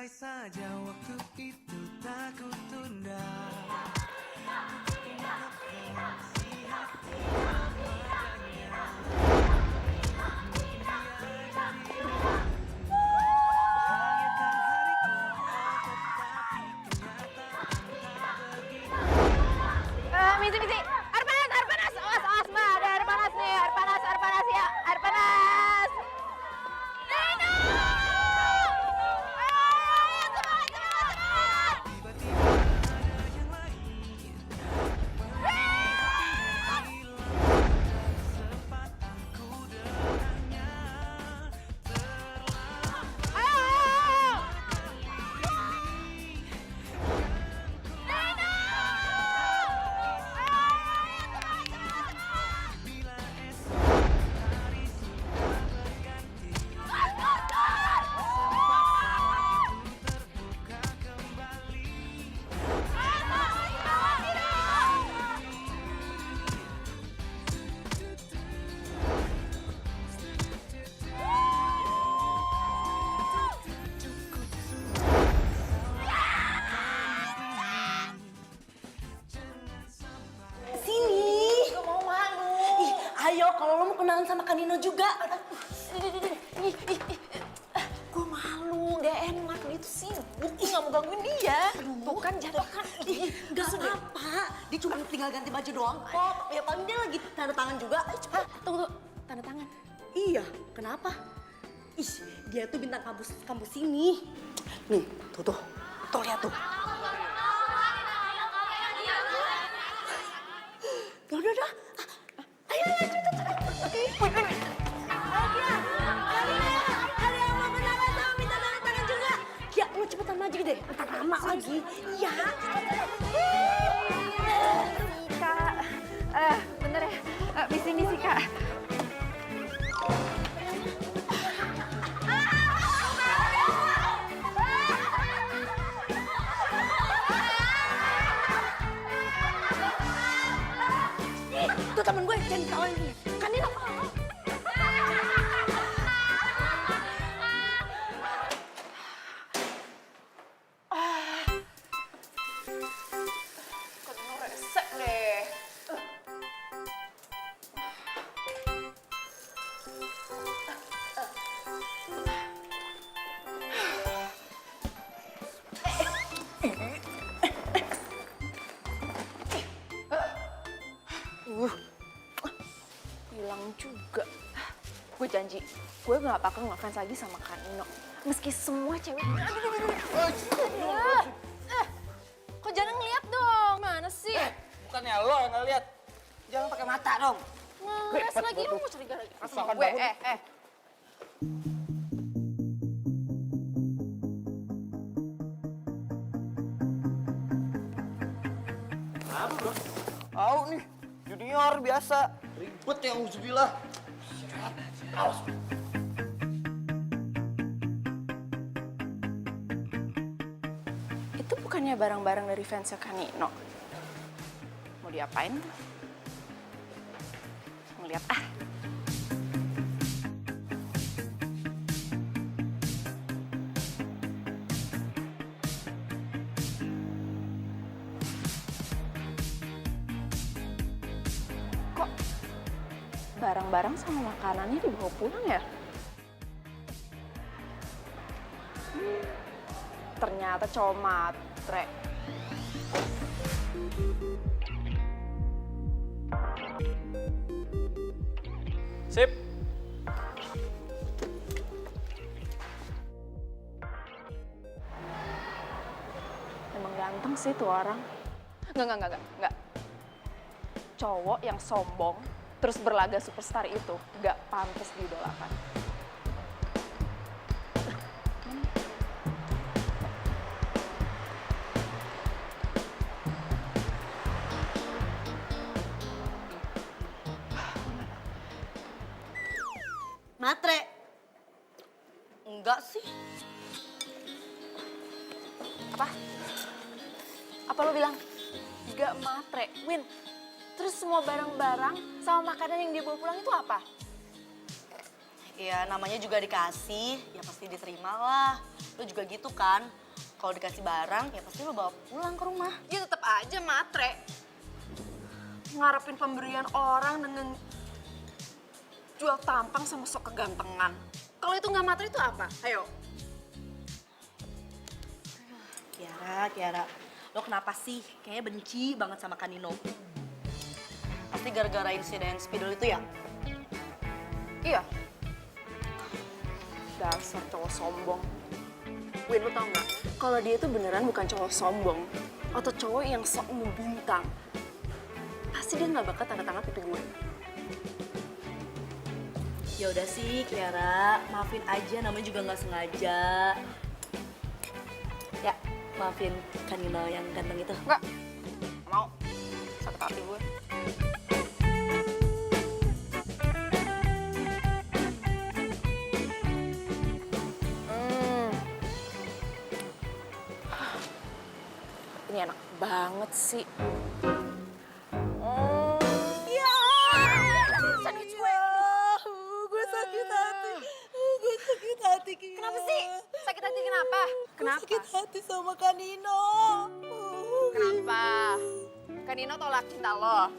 saja waktu itu tak kutunda. Misi, air panas, awas, mbak, ada air panas nih, air panas ya, air panas. Nino! Ayo, cepat. Sini. Gak mau malu. Ih, ayo kalau lo mau kenalan sama Kanino juga. Gue malu, gak enak. Dia tuh sibuk, gue gak mau gangguin dia. Tuh kan jatuh kan. Gak apa-apa, dia cuma tinggal ganti baju doang kok. Ya paling dia lagi tanda tangan juga. Ayo cepet. Tunggu, tanda tangan. Iya, kenapa? Ih, dia tuh bintang kampus ini. Nih, tuh. Tuh lihat tuh. Udah. Ayo, cepet. Ada yang mau kenalan sama minta tanda tangan juga. Ya, lu cepetan maju deh. Ntar lama lagi. Iya. Kak, bener ya, misi, Kak. Tuh temen gue, jangan ditawain dia. Kan dia apa? Kanino resek deh. Hilang juga. Gue janji, gue gak bakal ngefans lagi sama Kanino. Meski semua cewek... Kok jangan ngeliat dong, mana sih? Bukannya lo yang ngeliat. Jangan pakai mata dong. Ngeles lagi, lu mau curiga lagi sama Masakan gue, banget. Apa bro? Tahu nih, junior biasa. Ribet ya uzubillah. Awas. Itu bukannya barang-barang dari fansnya Kanino? Mau diapain tuh? Mau lihat ah. Kok barang-barang sama makanannya dibawa pulang ya? Ternyata cowok matre. Sip. Emang ganteng sih tuh orang. Enggak. Cowok yang sombong terus berlaga superstar itu nggak pantas diidolakan. Matre. Enggak sih. Apa? Apa lo bilang? Nggak matre, Win. Terus semua barang-barang sama makanan yang dia bawa pulang itu apa? Ya namanya juga dikasih, ya pasti diterima lah. Lo juga gitu kan, kalau dikasih barang ya pasti lo bawa pulang ke rumah. Ya tetap aja matre. Ngarepin pemberian orang dengan jual tampang sama sok kegantengan. Kalau itu nggak matre itu apa? Ayo. Kiara, lo kenapa sih? Kayaknya benci banget sama Kanino. Pasti gara-gara insiden spidol itu ya? Iya. Dasar cowok sombong. Win, lu tau nggak? Kalau dia itu beneran bukan cowok sombong atau cowok yang sok membintang, pasti dia nggak bakal tanda tangan pipi gue. Ya udah sih, Kiara, maafin aja, namanya juga nggak sengaja. Ya, maafin Kanino yang ganteng itu. Nggak mau. Sakit hati gue. Ini enak banget sih. Ya, sandwich gue. Gue sakit hati. Gue sakit hati, Kiara. Kenapa sih? Sakit hati kenapa? Kenapa? Sakit hati sama Kanino. Kenapa? Kan Nino tolak cinta lo.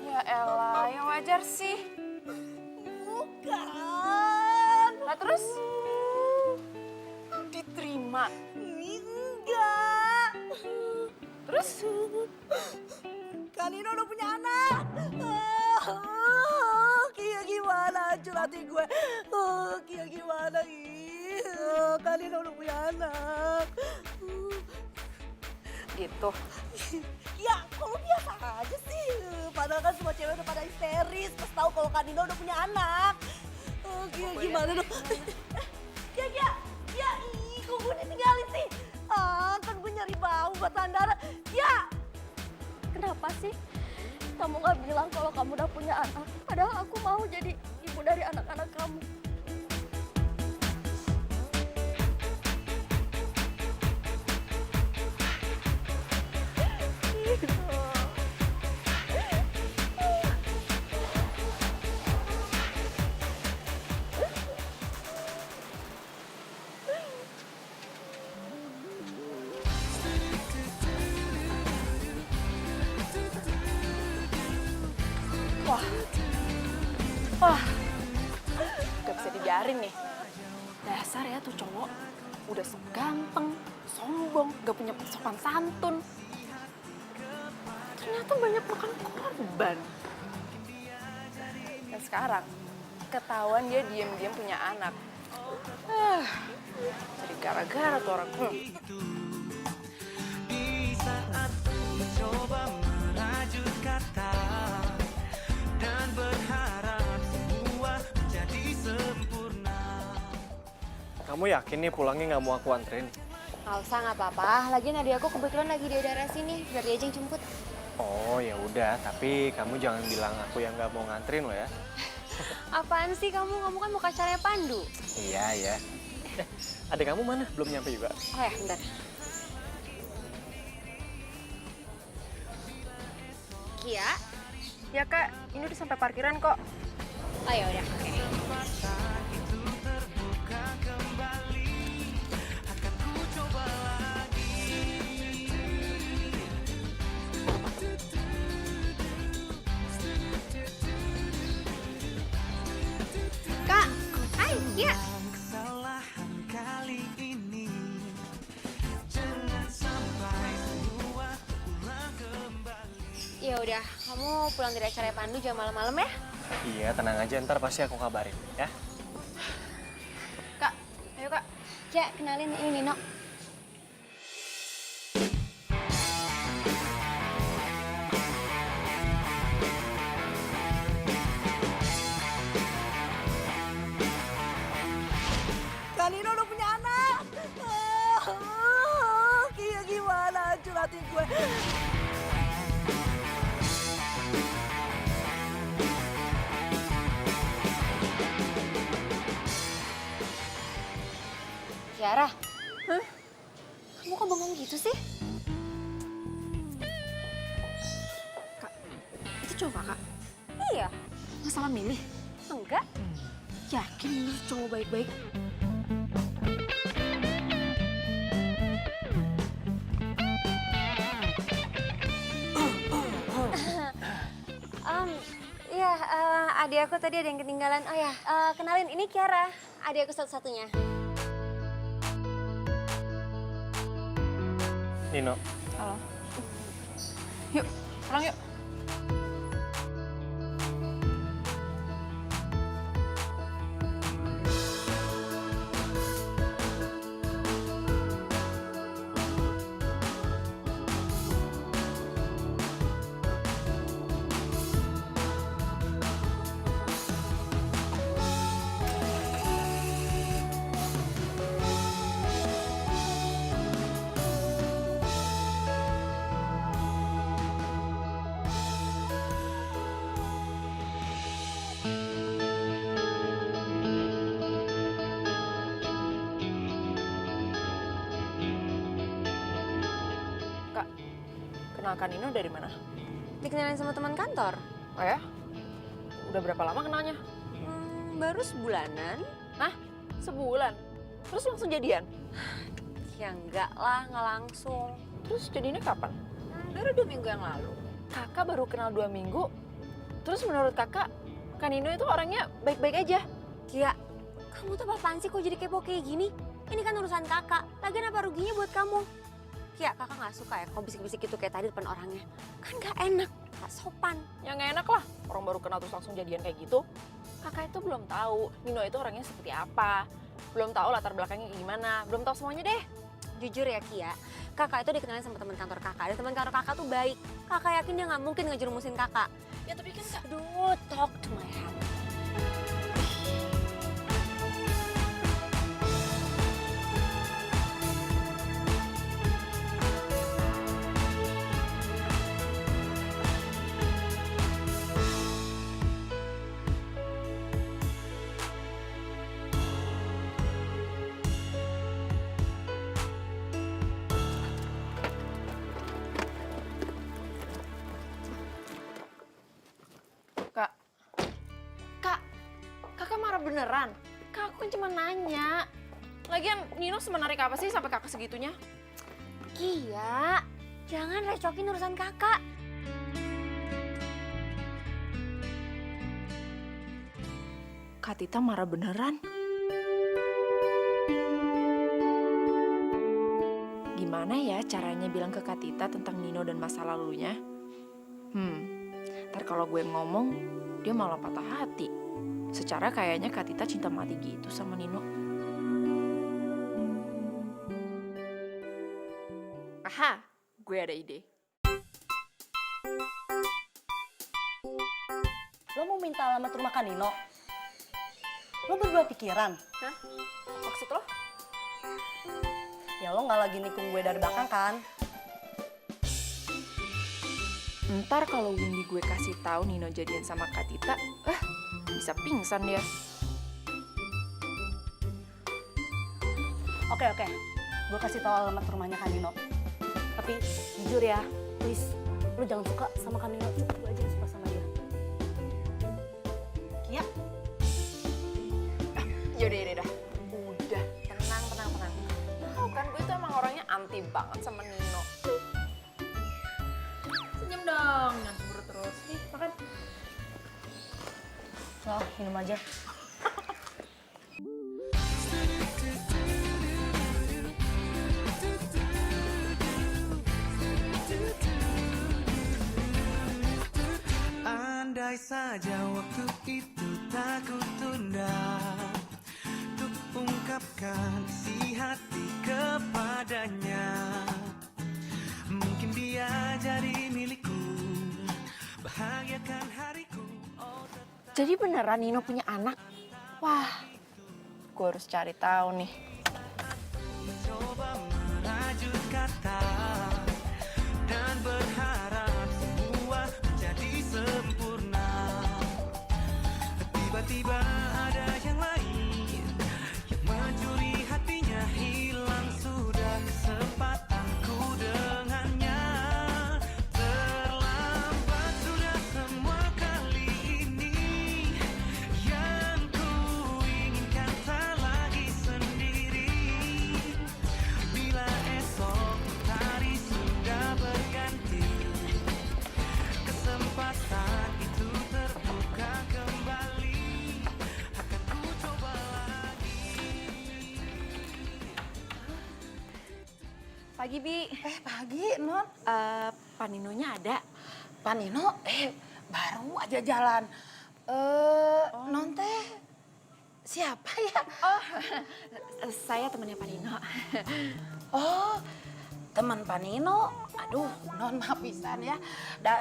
Ya elah, ya wajar sih. Bukan. Nah terus? Diterima. Enggak. Terus? Kanino udah punya anak. Kia gimana hancur hati gue. Kia gimana ih. Kanino udah punya anak. Gitu. Ya, kalau biasa aja sih. Padahal kan semua cewek udah pada histeris pas tahu kalau Kanino udah punya anak. Kia gimana dong? Kia, ih, kok gue ditinggalin sih? Kan gue nyari bau buat Andara. Ya, Kenapa sih kamu gak bilang kalau kamu udah punya anak? Padahal aku mau jadi ibu dari anak-anak kamu. Wah, gak bisa dibiarin nih. Dasar ya tuh cowok, udah seganteng, sombong, gak punya sopan santun. Ternyata banyak makan korban. Dan sekarang, ketahuan dia diem-diem punya anak. Jadi gara-gara tuh orang. Di saat ku mencoba merajut kata dan berharap semua menjadi sempurna. Kamu yakin nih pulangnya nggak mau aku anterin? Nggak usah, nggak apa-apa. Lagian adik aku kebetulan lagi di daerah sini. Biar dia aja yang jemput. Oh ya udah, tapi kamu jangan bilang aku yang nggak mau nganterin lo ya. Apaan sih kamu? Kamu kan mau acaranya Pandu. Iya ya. Adik kamu mana? Belum nyampe juga. Oh ya, bentar. Kia? Ya kak, ini udah sampai parkiran kok. Oh ya udah, oke. Kak, hai, Kia. Kesalahan kali ini jangan sampai semua terulang kembali. Ya udah, kamu pulang dari acara Pandu jam malam-malam ya? Iya, tenang aja, ntar pasti aku kabarin ya. Kak, ayo kak. Kia, kenalin ini Nino. Kanino udah punya anak. Kia gimana hancur hati gue. Kiara. Hah? Kamu kok bengong gitu sih? Kak, itu cowok kakak. Iya. Nggak salah milih. Enggak. Yakin bener cowok baik-baik? Iya, adik aku tadi ada yang ketinggalan. Oh ya, kenalin ini Kiara, adik aku satu-satunya. Nino, Halo. Yuk, pulang yuk. Kak, kenalkan Nino dari mana? Dikenalin sama teman kantor. Oh ya? Udah berapa lama kenalnya? Baru sebulanan. Hah? Sebulan? Terus langsung jadian? Ya enggak lah, nggak langsung. Terus jadinya kapan? Baru 2 minggu yang lalu. Kakak baru kenal 2 minggu. Terus menurut kakak, Kak Nino itu orangnya baik-baik aja. Kia, kamu tuh apaan sih kok jadi kepo kayak gini? Ini kan urusan kakak, lagian apa ruginya buat kamu? Kia, kakak nggak suka ya kalau bisik-bisik gitu kayak tadi depan orangnya. Kan nggak enak, nggak sopan. Ya nggak enak lah, orang baru kenal terus langsung jadian kayak gitu. Kakak itu belum tahu Nino itu orangnya seperti apa. Belum tahu latar belakangnya gimana, belum tahu semuanya deh. Jujur ya Kia, kakak itu dikenalin sama teman kantor kakak. Dan teman kantor kakak tuh baik. Kakak yakin dia nggak mungkin ngejerumusin kakak. Ya tapi kan Kak, Aduh, talk to my heart. Kakak marah beneran? Kak, aku kan cuma nanya. Lagian Nino semenarik apa sih sampai kakak segitunya? Kia, jangan recokin urusan kakak. Kak Tita marah beneran? Gimana ya caranya bilang ke Kak Tita tentang Nino dan masa lalunya? Ntar kalau gue ngomong, dia malah patah hati. Secara kayaknya Kak Tita cinta mati gitu sama Nino. Aha, gue ada ide. Lo mau minta alamat rumah Kak Nino? Lo berubah pikiran? Hah? Maksud lo? Ya lo nggak lagi nikung gue dari belakang kan? Ntar kalau Windy gue kasih tahu Nino jadian sama Kak Tita, bisa pingsan dia. Oke, gue kasih tahu alamat rumahnya Kak Nino. Tapi jujur ya, please, lo jangan suka sama Kak Nino. Cukup gue aja yang suka sama dia. Kia, Yaudah. Udah, tenang. Tahu kan gue tuh emang orangnya anti banget sama Nino. Senyum dong, jangan cemburu terus. Nih, makan. lo minum aja. Andai saja waktu itu tak kutunda untuk ungkapkan isi hati kepadanya. Mungkin dia jadi milikku, bahagiakan hariku. Oh, Jadi beneran Nino punya anak? Wah, gue harus cari tahu nih. mencoba merajut kata dan berharap semua menjadi sempurna. Tiba-tiba ada yang lain yang mencuri hatinya, hilang sudah kesempatanku dengannya. Terlambat sudah semua kali ini yang ku Pagi, Bi. Pagi, Non. Paninonya ada. Panino, baru aja jalan. Non teh siapa ya? Saya temannya Panino. Oh, teman Panino. Aduh, Non maaf pisan ya.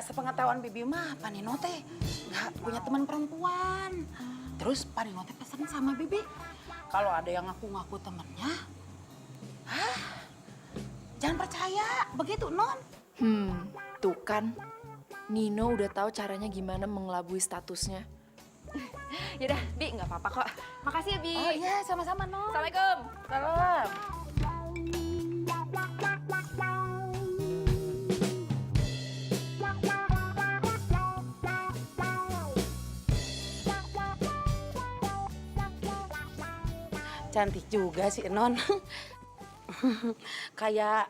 Sepengetahuan Bibi mah, Panino teh nggak punya teman perempuan. Terus Panino teh pesan sama Bibi, kalau ada yang ngaku-ngaku temennya, jangan percaya. Begitu, Non. Tuh kan. Nino udah tahu caranya gimana mengelabui statusnya. Yaudah, Bi, nggak apa-apa kok. Makasih ya, Bi. Oh iya, sama-sama, Non. Assalamualaikum. Salam. Cantik juga sih, Non. Kayak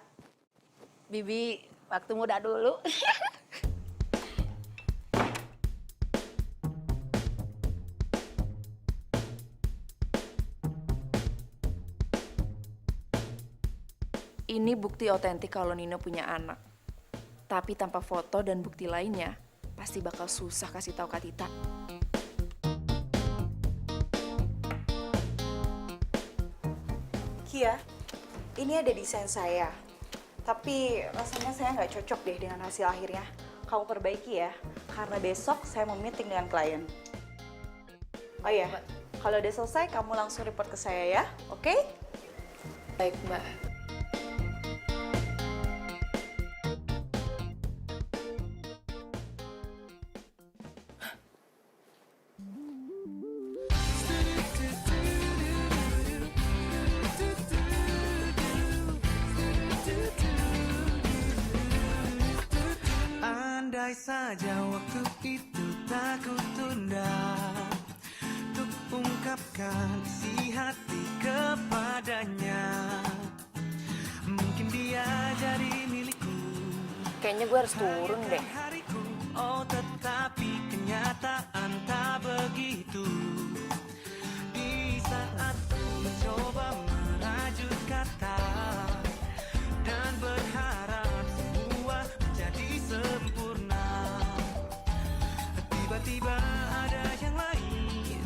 Bibi waktu muda dulu. Ini bukti otentik kalau Nino punya anak. Tapi tanpa foto dan bukti lainnya, pasti bakal susah kasih tahu Kak Tita. Kia, ini ada desain saya. Tapi rasanya saya nggak cocok deh dengan hasil akhirnya. Kamu perbaiki ya, karena besok saya mau meeting dengan klien. Oh iya, kalau udah selesai kamu langsung report ke saya ya, oke? Baik, Mbak. Andai saja waktu itu tak kutunda untuk ungkapkan isi hati kepadanya. Mungkin dia jadi milikku. Kayaknya gue harus turun deh. Hariku, oh tetapi kenyataan tak begitu. Di saat ku mencoba merajut kata dan berharap semua menjadi sempurna, tiba-tiba ada yang lain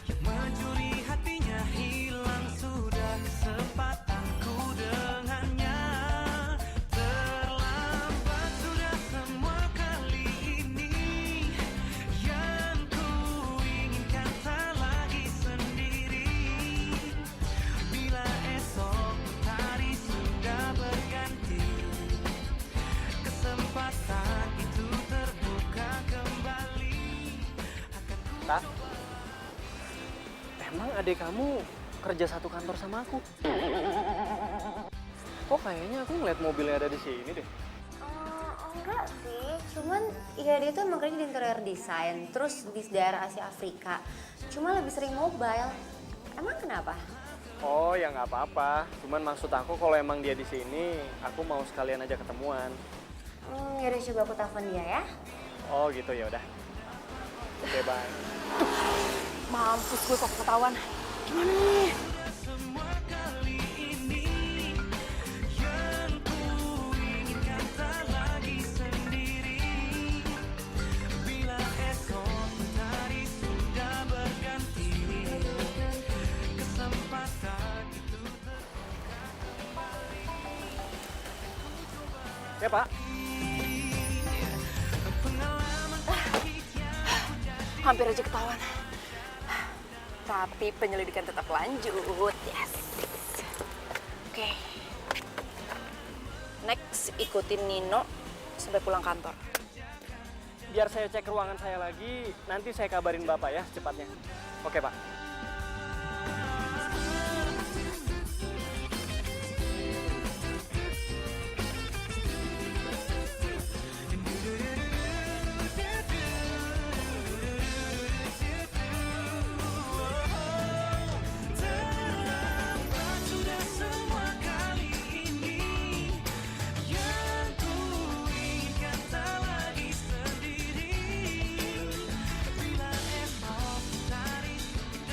yang mencuri hatinya. Hilang sudah kesempatanku dengannya. Terlambat sudah semua kali ini. Yang ku inginkan tak lagi sendiri. Bila esok hari sudah berganti, kesempatan itu terbuka kembali. Tak, emang adik kamu kerja satu kantor sama aku? Kok kayaknya aku ngeliat mobilnya ada di sini deh. Enggak sih, cuman ya dia tuh emang kerja di interior design, terus di daerah Asia Afrika. Cuma lebih sering mobile. Emang kenapa? Oh ya nggak apa-apa. Cuman maksud aku kalau emang dia di sini, aku mau sekalian aja ketemuan. Yaudah coba aku telepon dia ya. Oh gitu ya udah. Oke bye. Mampus gue kok ketahuan. Gimana nih? Semua kali ini yang ku inginkan tak lagi sendiri. Bila esok hari sudah berganti, kesempatan itu Ya Pak. Hampir aja ketahuan. Tapi penyelidikan tetap lanjut. Yes. Oke. Next, ikutin Nino sampai pulang kantor. Biar saya cek ruangan saya lagi, nanti saya kabarin Bapak ya secepatnya. Oke Pak. terlambat sudah semua kali ini. Yang ku inginkan tak lagi sendiri. Bila esok hari sudah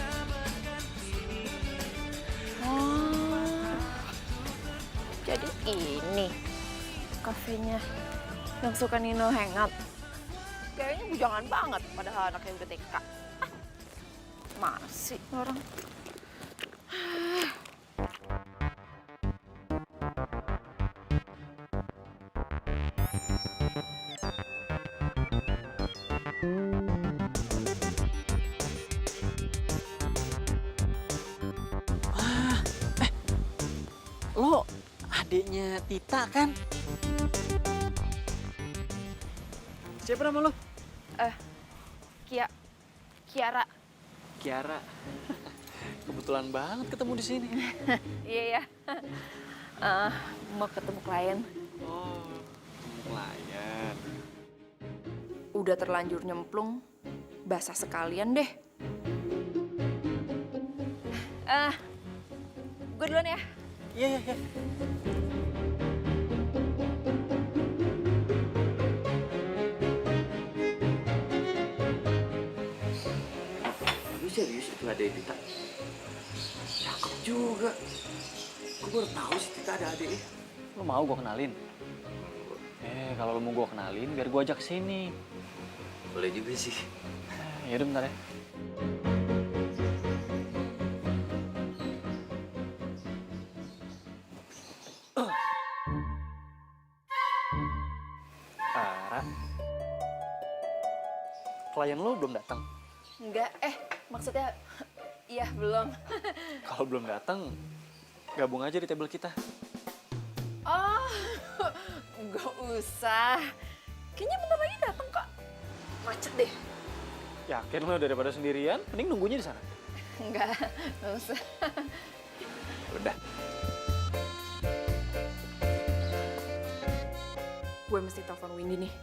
kafenya yang suka Nino hangout. Kayaknya bujangan banget padahal anaknya udah TK. Masih orang. Lo adiknya Tita kan? Siapa nama lo? Kiara. Kiara. Kebetulan banget ketemu di sini. Iya ya. Mau ketemu klien. Oh, klien. Udah terlanjur nyemplung, basah sekalian deh. Gue duluan ya. Iya, iya, iya. Lu serius itu ada Tita? Cakep juga. Gue baru tahu sih Tita ada adiknya. Lo mau gue kenalin? Kalau lo mau gue kenalin, biar gue ajak ke sini. Boleh juga sih. Yaudah bentar ya. Ra, klien lo belum datang? Enggak, maksudnya iya belum. Kalau belum datang, gabung aja di table kita. Oh, nggak usah. Kayaknya bentar lagi datang kok. Macet deh. Yakin lo daripada sendirian, mending nunggunya di sana. Enggak usah. Udah. Gue mesti telepon Windy nih.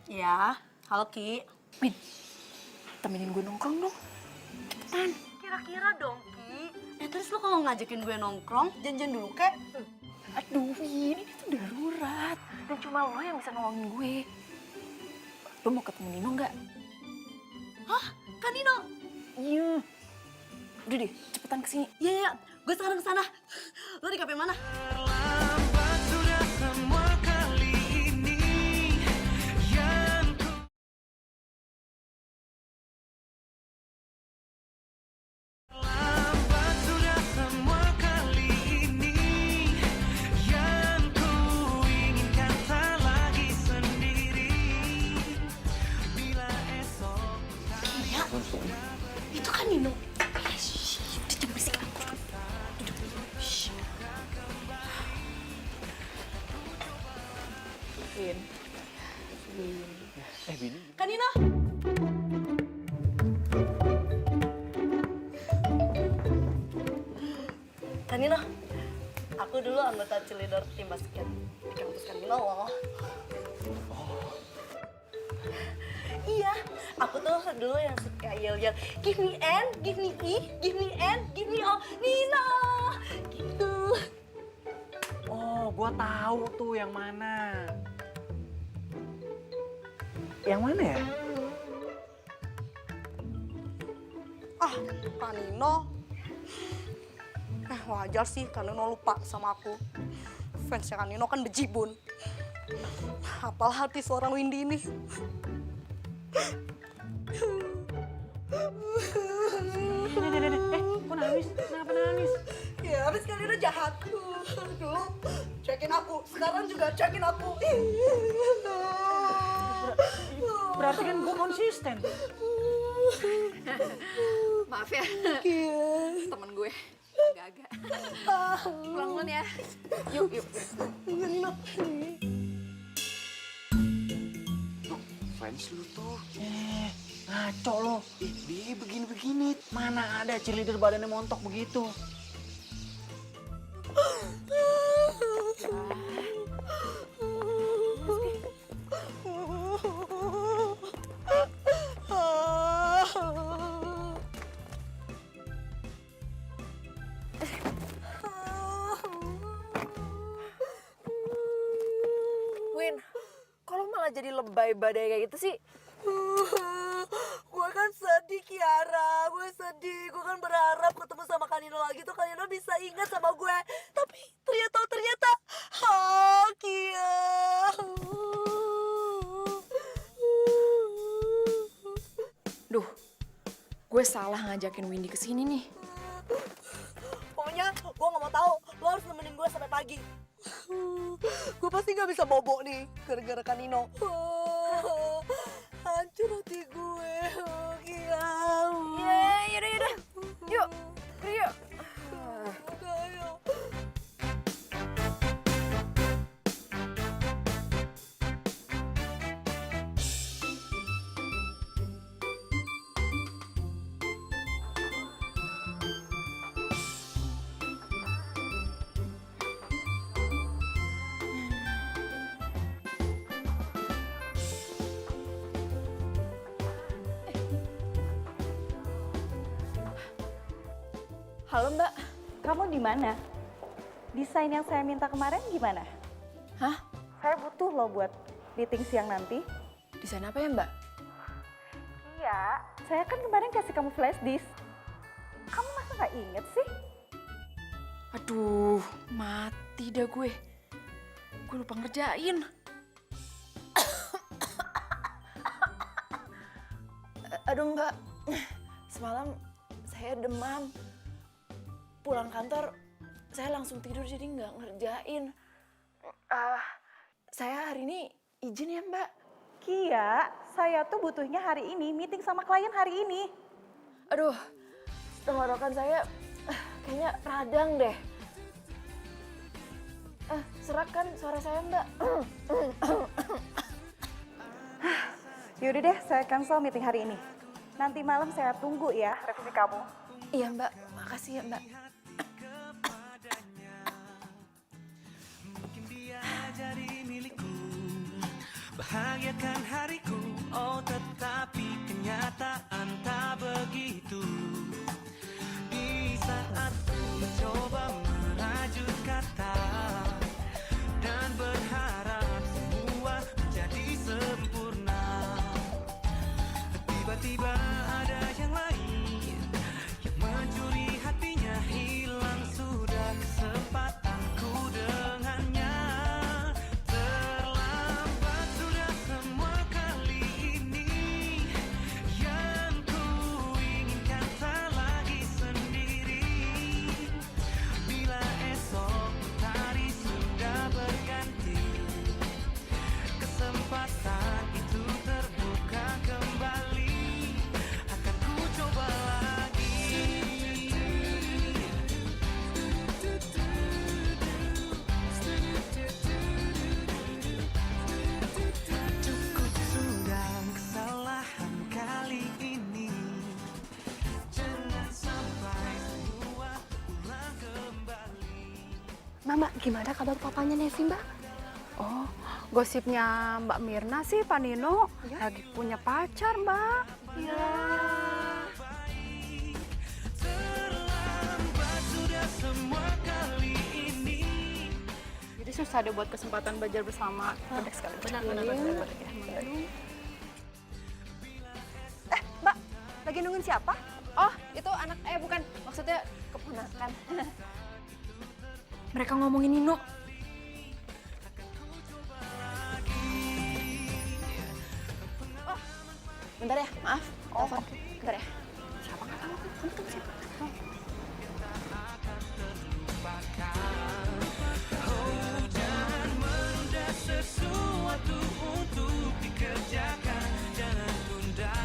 Ya, halo Ki. Min, temenin gue nongkrong dong. Cepetan. Kira-kira dong Ki. Terus lo kalau ngajakin gue nongkrong, janjian dulu kek. Aduh, Win, ini tuh darurat. Dan cuma lo yang bisa nolongin gue. Lo mau ketemu Nino nggak? Hah? Kan Nino? Iya. Udah deh, cepetan kesini. Iya, gue sekarang kesana. Lo di kafe mana? Terlambat sudah semua kali ini yang ku terlambat sudah semua kali ini yang ku inginkan tak lagi sendiri bila esok Iya, itu kan Nino. Udah jangan berisik. Win. Bini. Kan Nino? Kan Nino, aku dulu anggota cheerleader tim basket di kampus Kan Nino loh. Iya, aku tuh dulu yang suka yel-yel, give me N, give me E, give me N, give me O, Nino, gitu. Oh, gua tahu tuh yang mana. Yang mana ya? Kak Nino. Wajar sih Kak Nino lupa sama aku. Fansnya Kak Nino kan bejibun. Apal hati seorang Windy ini. Kok nangis? Kenapa nangis? Ya, habis Kak Nino jahat. Dulu cuekin aku, sekarang juga cuekin aku. Berarti kan gua konsisten. Maaf ya, temen gue. Agak-agak. Pulang duluan ya. Yuk, yuk. Nino. fans lu tuh. Ngaco lo. Dia begini-begini. Mana ada cheerleader badannya montok begitu. Win, kalau malah jadi lebay badai kayak gitu sih? Gue kan sedih. sedih, Kiara. Gue sedih. Gue kan berharap ketemu sama Kanino lagi tuh Kanino bisa ingat sama gue. Tapi ternyata, Kia. Duh, gue salah ngajakin Windy ke sini nih. Pokoknya gue gak mau tahu. Lo harus nemenin gue sampai pagi. Gue pasti gak bisa bobo nih gara-gara Kanino. Hancur hati gue, Kia. Yaudah. Yuk, pergi yuk. Ayo. Halo Mbak. Kamu di mana? Desain yang saya minta kemarin gimana? Hah? Saya butuh loh buat meeting siang nanti. Desain apa ya Mbak? Iya, saya kan kemarin kasih kamu flash disk. Kamu masa nggak inget sih? Aduh, mati dah gue. Gue lupa ngerjain. Aduh Mbak, semalam saya demam. Pulang kantor, saya langsung tidur jadi nggak ngerjain. Saya hari ini izin ya Mbak. Kia, saya tuh butuhnya hari ini, meeting sama klien hari ini. Aduh, tenggorokan saya kayaknya radang deh. Serak kan suara saya Mbak? Yaudah deh, saya cancel meeting hari ini. Nanti malam saya tunggu ya revisi kamu. Iya Mbak, makasih ya Mbak. Bahagiakan hariku, oh tetapi kenyataan tak begitu. Di saat ku mencoba merajut kata dan berharap semua menjadi sempurna, tiba-tiba ada yang lain yang mencuri hatinya, hilang sudah kesempatanku dengannya. Mbak, gimana kabar papanya Nevi, Mbak? Oh, gosipnya Mbak Mirna sih Pak Nino lagi punya pacar, Mbak. Iya. Jadi susah deh buat kesempatan belajar bersama. Pendek sekali. Benar. Mbak, lagi nungguin siapa? Oh, itu anak, bukan, maksudnya keponakan. Mereka ngomongin Nino. Oh, bentar ya, maaf. Telepon. Bentar ya. Siapa nggak tahu? Kamu tahu siapa? Jangan menunda sesuatu untuk dikerjakan. Jangan tunda.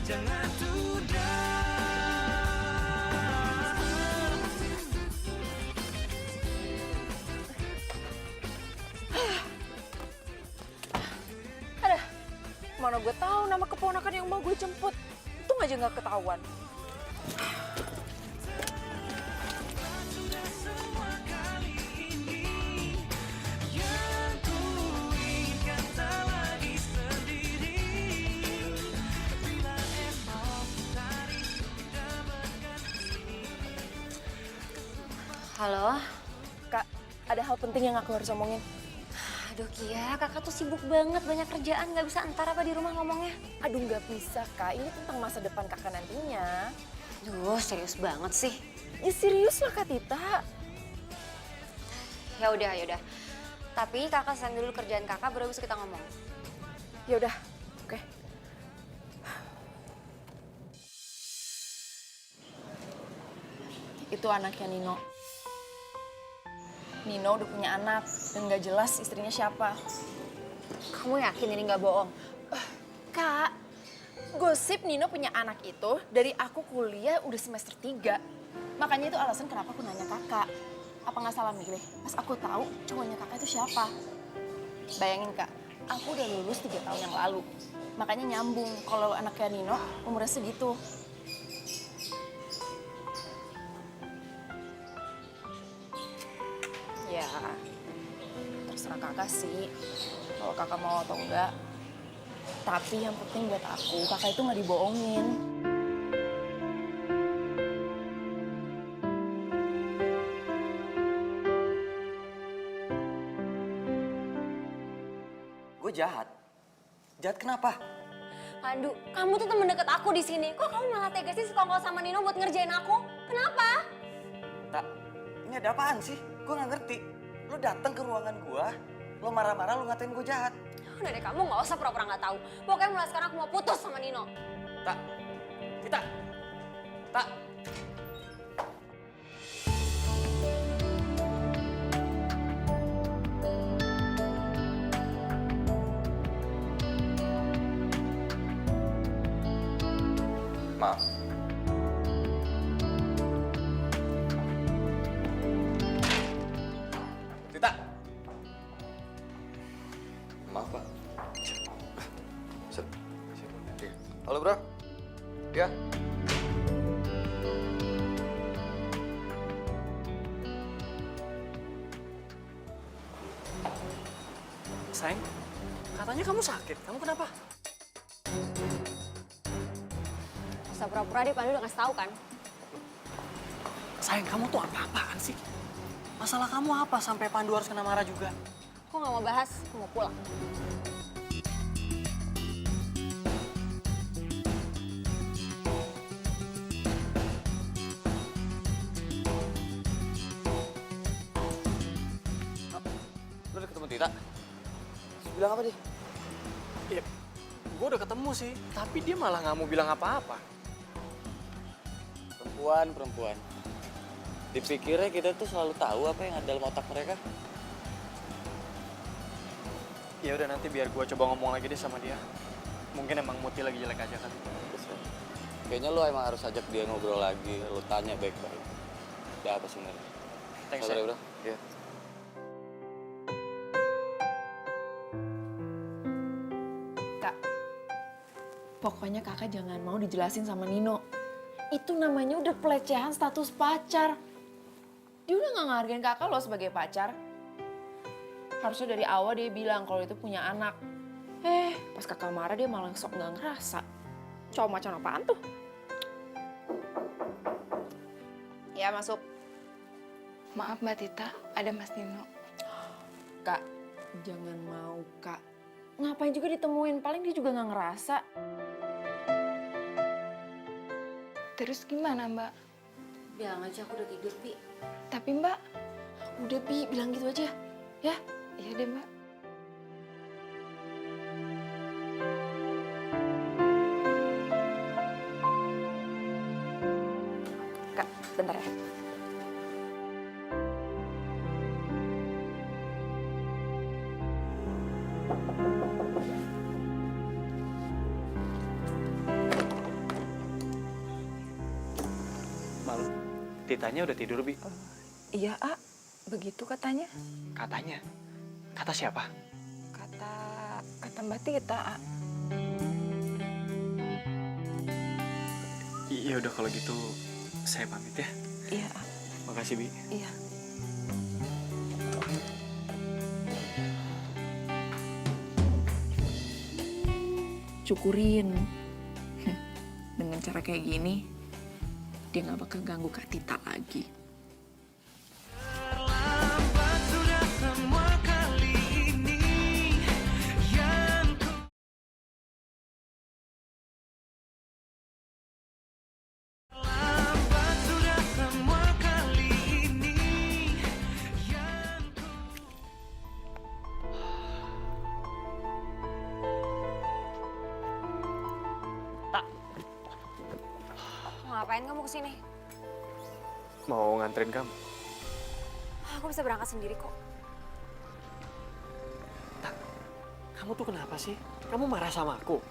Jangan tunda. Aduh, mana gue tahu nama keponakan yang mau gue jemput. Untung aja nggak ketahuan. Halo? Kak, ada hal penting yang aku harus omongin. Aduh Kia, kakak tuh sibuk banget, banyak kerjaan, nggak bisa entar apa di rumah ngomongnya. Aduh nggak bisa Kak, ini tentang masa depan kakak nantinya. Duh, serius banget sih. Ya serius lah Kak Tita. Ya udah. Tapi kakak selesai dulu kerjaan kakak, baru bisa kita ngomong. Ya udah, oke. Itu anaknya Nino. Nino udah punya anak dan gak jelas istrinya siapa. Kamu yakin ini nggak bohong? Kak, gosip Nino punya anak itu dari aku kuliah udah semester 3. Makanya itu alasan kenapa aku nanya kakak. Apa nggak salah milih? Pas aku tahu cowoknya kakak itu siapa. Bayangin Kak, aku udah lulus 3 tahun yang lalu. Makanya nyambung kalau anaknya Nino umurnya segitu. Ya, terserah kakak sih. Kalau kakak mau atau enggak. Tapi yang penting buat aku, kakak itu nggak dibohongin. Gue jahat. Jahat kenapa? Pandu, kamu tuh temen deket aku di sini. Kok kamu malah tega sih sekongkol sama Nino buat ngerjain aku? Kenapa? Tak, ini ada apaan sih? Gue nggak ngerti. Lo datang ke ruangan gue, lo marah-marah, lo ngatain gue jahat. Udah deh, kamu nggak usah pura-pura nggak tahu. Pokoknya mulai sekarang aku mau putus sama Nino. Tak, Tita, tak. Maaf. Tita. Maaf, Pak. Halo, Bro. Ya. Sayang, katanya kamu sakit. Kamu kenapa? Usah pura-pura deh, Pandu udah ngasih tahu kan? Sayang, kamu tuh apa-apaan sih? Masalah kamu apa sampai Pandu harus kena marah juga? Aku nggak mau bahas, aku mau pulang. Lo udah ketemu Tita? Terus bilang apa dia? Iya, gue udah ketemu sih. Tapi dia malah nggak mau bilang apa-apa. Perempuan. Dipikirnya kita tuh selalu tahu apa yang ada dalam otak mereka. Ya udah, nanti biar gue coba ngomong lagi deh sama dia. Mungkin emang moodnya lagi jelek aja kan. Kayaknya lo emang harus ajak dia ngobrol lagi. Lo tanya baik-baik. Ada apa sebenarnya? Thanks, Sabar ya. ya, Bro. Iya. Kak, pokoknya kakak jangan mau dijelasin sama Nino. Itu namanya udah pelecehan status pacar. Dia udah gak ngehargain kakak loh sebagai pacar. Harusnya dari awal dia bilang kalau itu punya anak. Pas kakak marah dia malah sok gak ngerasa. Cowok macam apaan tuh? Ya, masuk. Maaf Mbak Tita, ada Mas Nino. Kak, jangan mau, Kak. Ngapain juga ditemuin, paling dia juga gak ngerasa. Terus gimana Mbak? Bilang aja aku udah tidur, Pi. Tapi Mbak, Udah, Pi, bilang gitu aja. Ya? iya deh Mbak. Kak, bentar ya. Malu, Titanya udah tidur, Bi? Iya, A. Begitu katanya. Katanya. Kata siapa? Kata Mbak Tita, A. Iya udah, kalau gitu saya pamit ya. Iya, A. Makasih, Bi. Iya. Syukurin. Dengan cara kayak gini, dia gak bakal ganggu Kak Tita lagi. Terlambat sudah semua kali ini. ngapain kamu kesini? Mau nganterin kamu. Aku bisa berangkat sendiri kok. Kamu tuh kenapa sih? Kamu marah sama aku?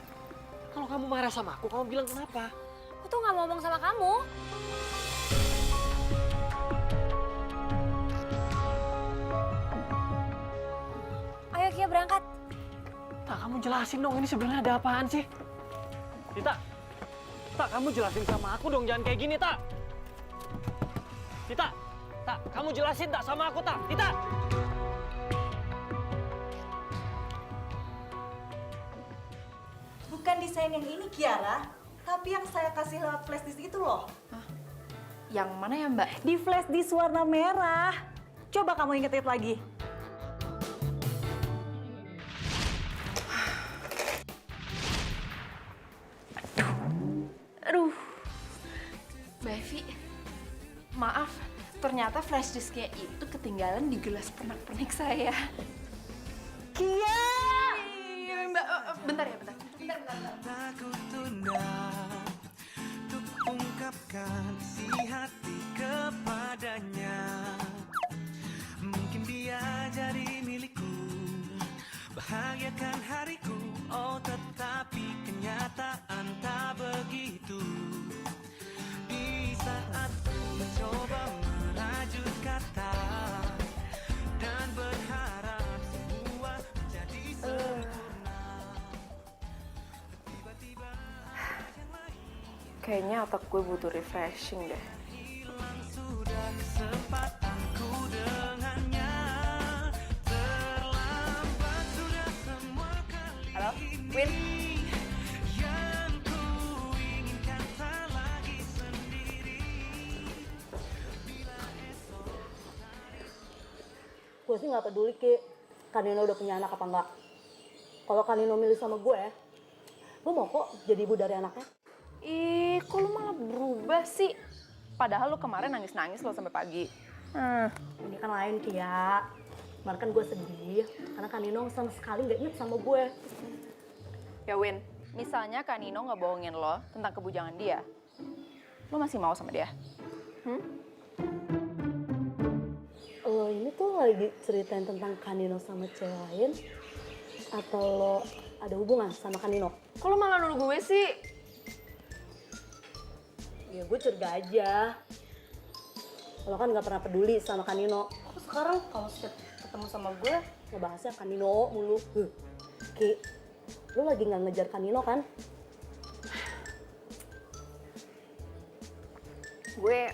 Kalau kamu marah sama aku, kamu bilang kenapa? Aku tuh nggak mau ngomong sama kamu. Ayo Kia berangkat. Tak, kamu jelasin dong ini sebenarnya ada apaan sih? Tita, Tak, kamu jelasin sama aku dong, jangan kayak gini, Tak. Tita, Tak, kamu jelasin Tak sama aku, Tak. Tita. Bukan desain yang ini, Kiara. Tapi yang saya kasih lewat flash disk itu loh. Yang mana ya Mbak? Di flash disk warna merah. Coba kamu inget-inget lagi. Aduh, Mbak Evi, maaf, ternyata flash disknya itu ketinggalan di gelas pernak-pernik saya. Kia! Mbak, bentar ya, bentar. Aku tunda untuk ungkapkan isi hati kepadanya. Mungkin dia jadi milikku, bahagiakan hariku. Oh tetapi kenyataan tak begitu. Di saat ku mencoba merajut kata dan berharap semua menjadi sempurna. Tiba-tiba yang lain Kayaknya otak gue butuh refreshing deh. hilang sudah kesempatanku dengannya. Terlambat sudah semua kali. Halo, Win. Yang ku inginkan tak lagi sendiri. Gue sih nggak peduli Ki, Kanino udah punya anak apa enggak. Kalau Kanino milih sama gue mau kok jadi ibu dari anaknya. Ih, kok lu malah berubah sih? Padahal lu kemarin nangis-nangis lo sampai pagi. Ini kan lain Ki ya. Kemarin kan gue sedih, karena Kanino sama sekali nggak inget sama gue. Ya Win, misalnya Kak Nino ngebohongin lo tentang kebujangan dia, lo masih mau sama dia? Lo ini tuh lagi ceritain tentang Kanino sama cewek lain? Atau lo ada hubungan sama Kanino? Kok lo malah nuduh gue sih? Ya gue curiga aja. Lo kan nggak pernah peduli sama Kanino. Terus sekarang kalau setiap ketemu sama gue, ngebahasnya Kanino mulu. Ki, lo lagi nggak ngejar Kanino kan? Gue...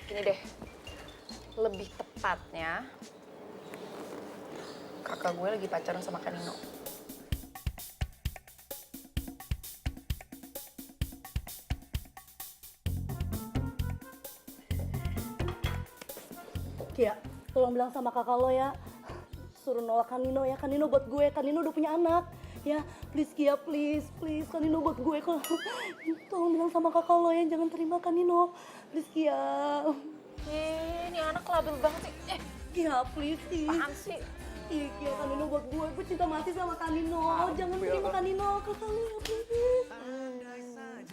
Gini deh, lebih tepatnya kakak gue lagi pacaran sama Kanino. Kia, tolong bilang sama kakak lo ya, suruh nolak Kanino ya. Kanino buat gue, Kanino udah punya anak. Ya, please Kia, please, please. Kanino buat gue. Kalau tolong bilang sama kakak lo ya, jangan terima Kanino. Please Kia. Ini anak labil banget sih. Kia, please sih. Apaan sih? Iya, Kia, Kanino buat gue cinta mati sama Kanino. Jangan terima Kanino, kakak lo ya, please.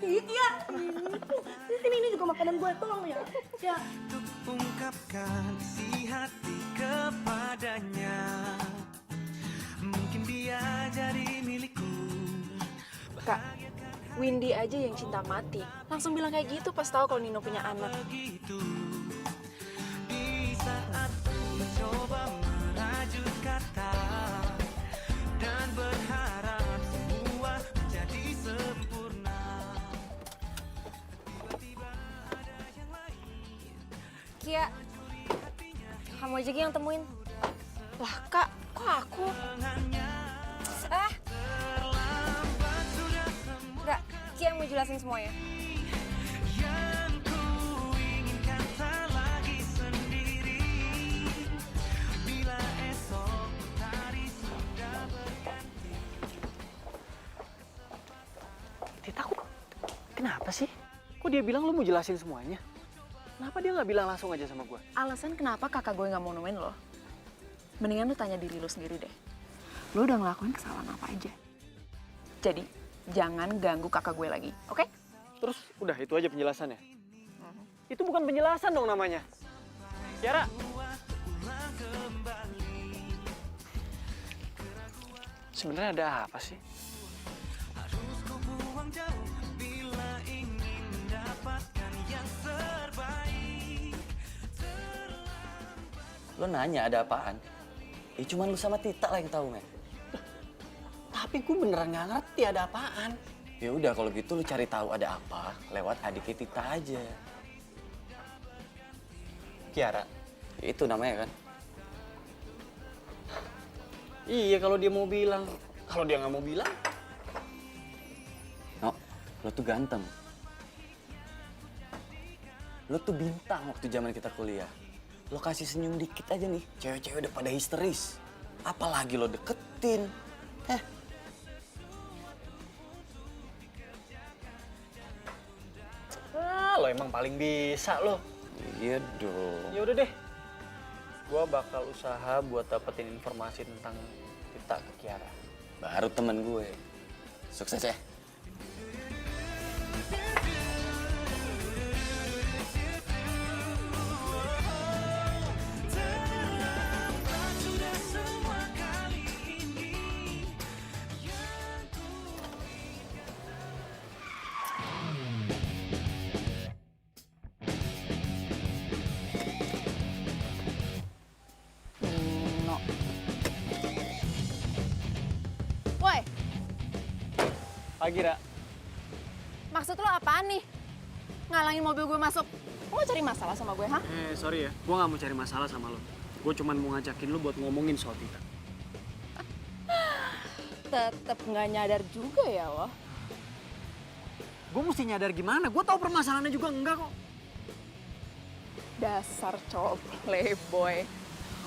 Iya, Kia. Ini juga makanan gue, tolong ya. Ya. Untuk ungkapkan isi hati kepadanya. Mungkin dia jadi milikku. Kak, Windy aja yang cinta mati. Langsung bilang kayak gitu pas tahu kalau Nino punya anak. Begitu. Di saat ku mencoba merajut kata dan berharap semua menjadi sempurna. Tiba-tiba ada yang lain. Kia, kamu aja Ki yang temuin. Lah Kak, kok aku? Terlambat sudah semua Enggak, Ki yang mau jelasin semuanya. yang ku inginkan tak lagi sendiri. Bila esok hari sudah berganti. Tita, kenapa sih? Kok dia bilang lu mau jelasin semuanya? Kenapa dia nggak bilang langsung aja sama gue? Alasan kenapa kakak gue nggak mau nemuin lo? Mendingan lu tanya diri lu sendiri deh. Lu udah ngelakuin kesalahan apa aja? Jadi, jangan ganggu kakak gue lagi, oke? Terus udah itu aja penjelasannya? Itu bukan penjelasan dong namanya. Kiara. Sebenarnya ada apa sih? Harus ku buang jauh bila ingin mendapatkan yang terbaik. Lo nanya ada apaan? Ya cuman lu sama Tita lah yang tahu, men. Tapi gue beneran nggak ngerti ada apaan. Ya udah kalau gitu lu cari tahu ada apa lewat adiknya Tita aja. Kiara. Itu namanya kan. Iya kalau dia mau bilang. Kalau dia nggak mau bilang. No, lo tuh ganteng. Lo tuh bintang waktu zaman kita kuliah. Lo kasih senyum dikit aja nih, cewek-cewek udah pada histeris. Apalagi lo deketin. Lo emang paling bisa lo. Iya dong. Ya udah deh. Gua bakal usaha buat dapetin informasi tentang Tita ke Kiara. Baru temen gue. Sukses ya. Woi, Pagi, Ra. maksud lo apaan nih? Ngalangin mobil gue masuk. Lo cari masalah sama gue, ha? Sorry ya. Gua nggak mau cari masalah sama lo. Gue cuman mau ngajakin lo buat ngomongin soal Tita. Tetep nggak nyadar juga ya lo. Gue mesti nyadar gimana? Gue tahu permasalahannya juga enggak kok. Dasar cowok playboy.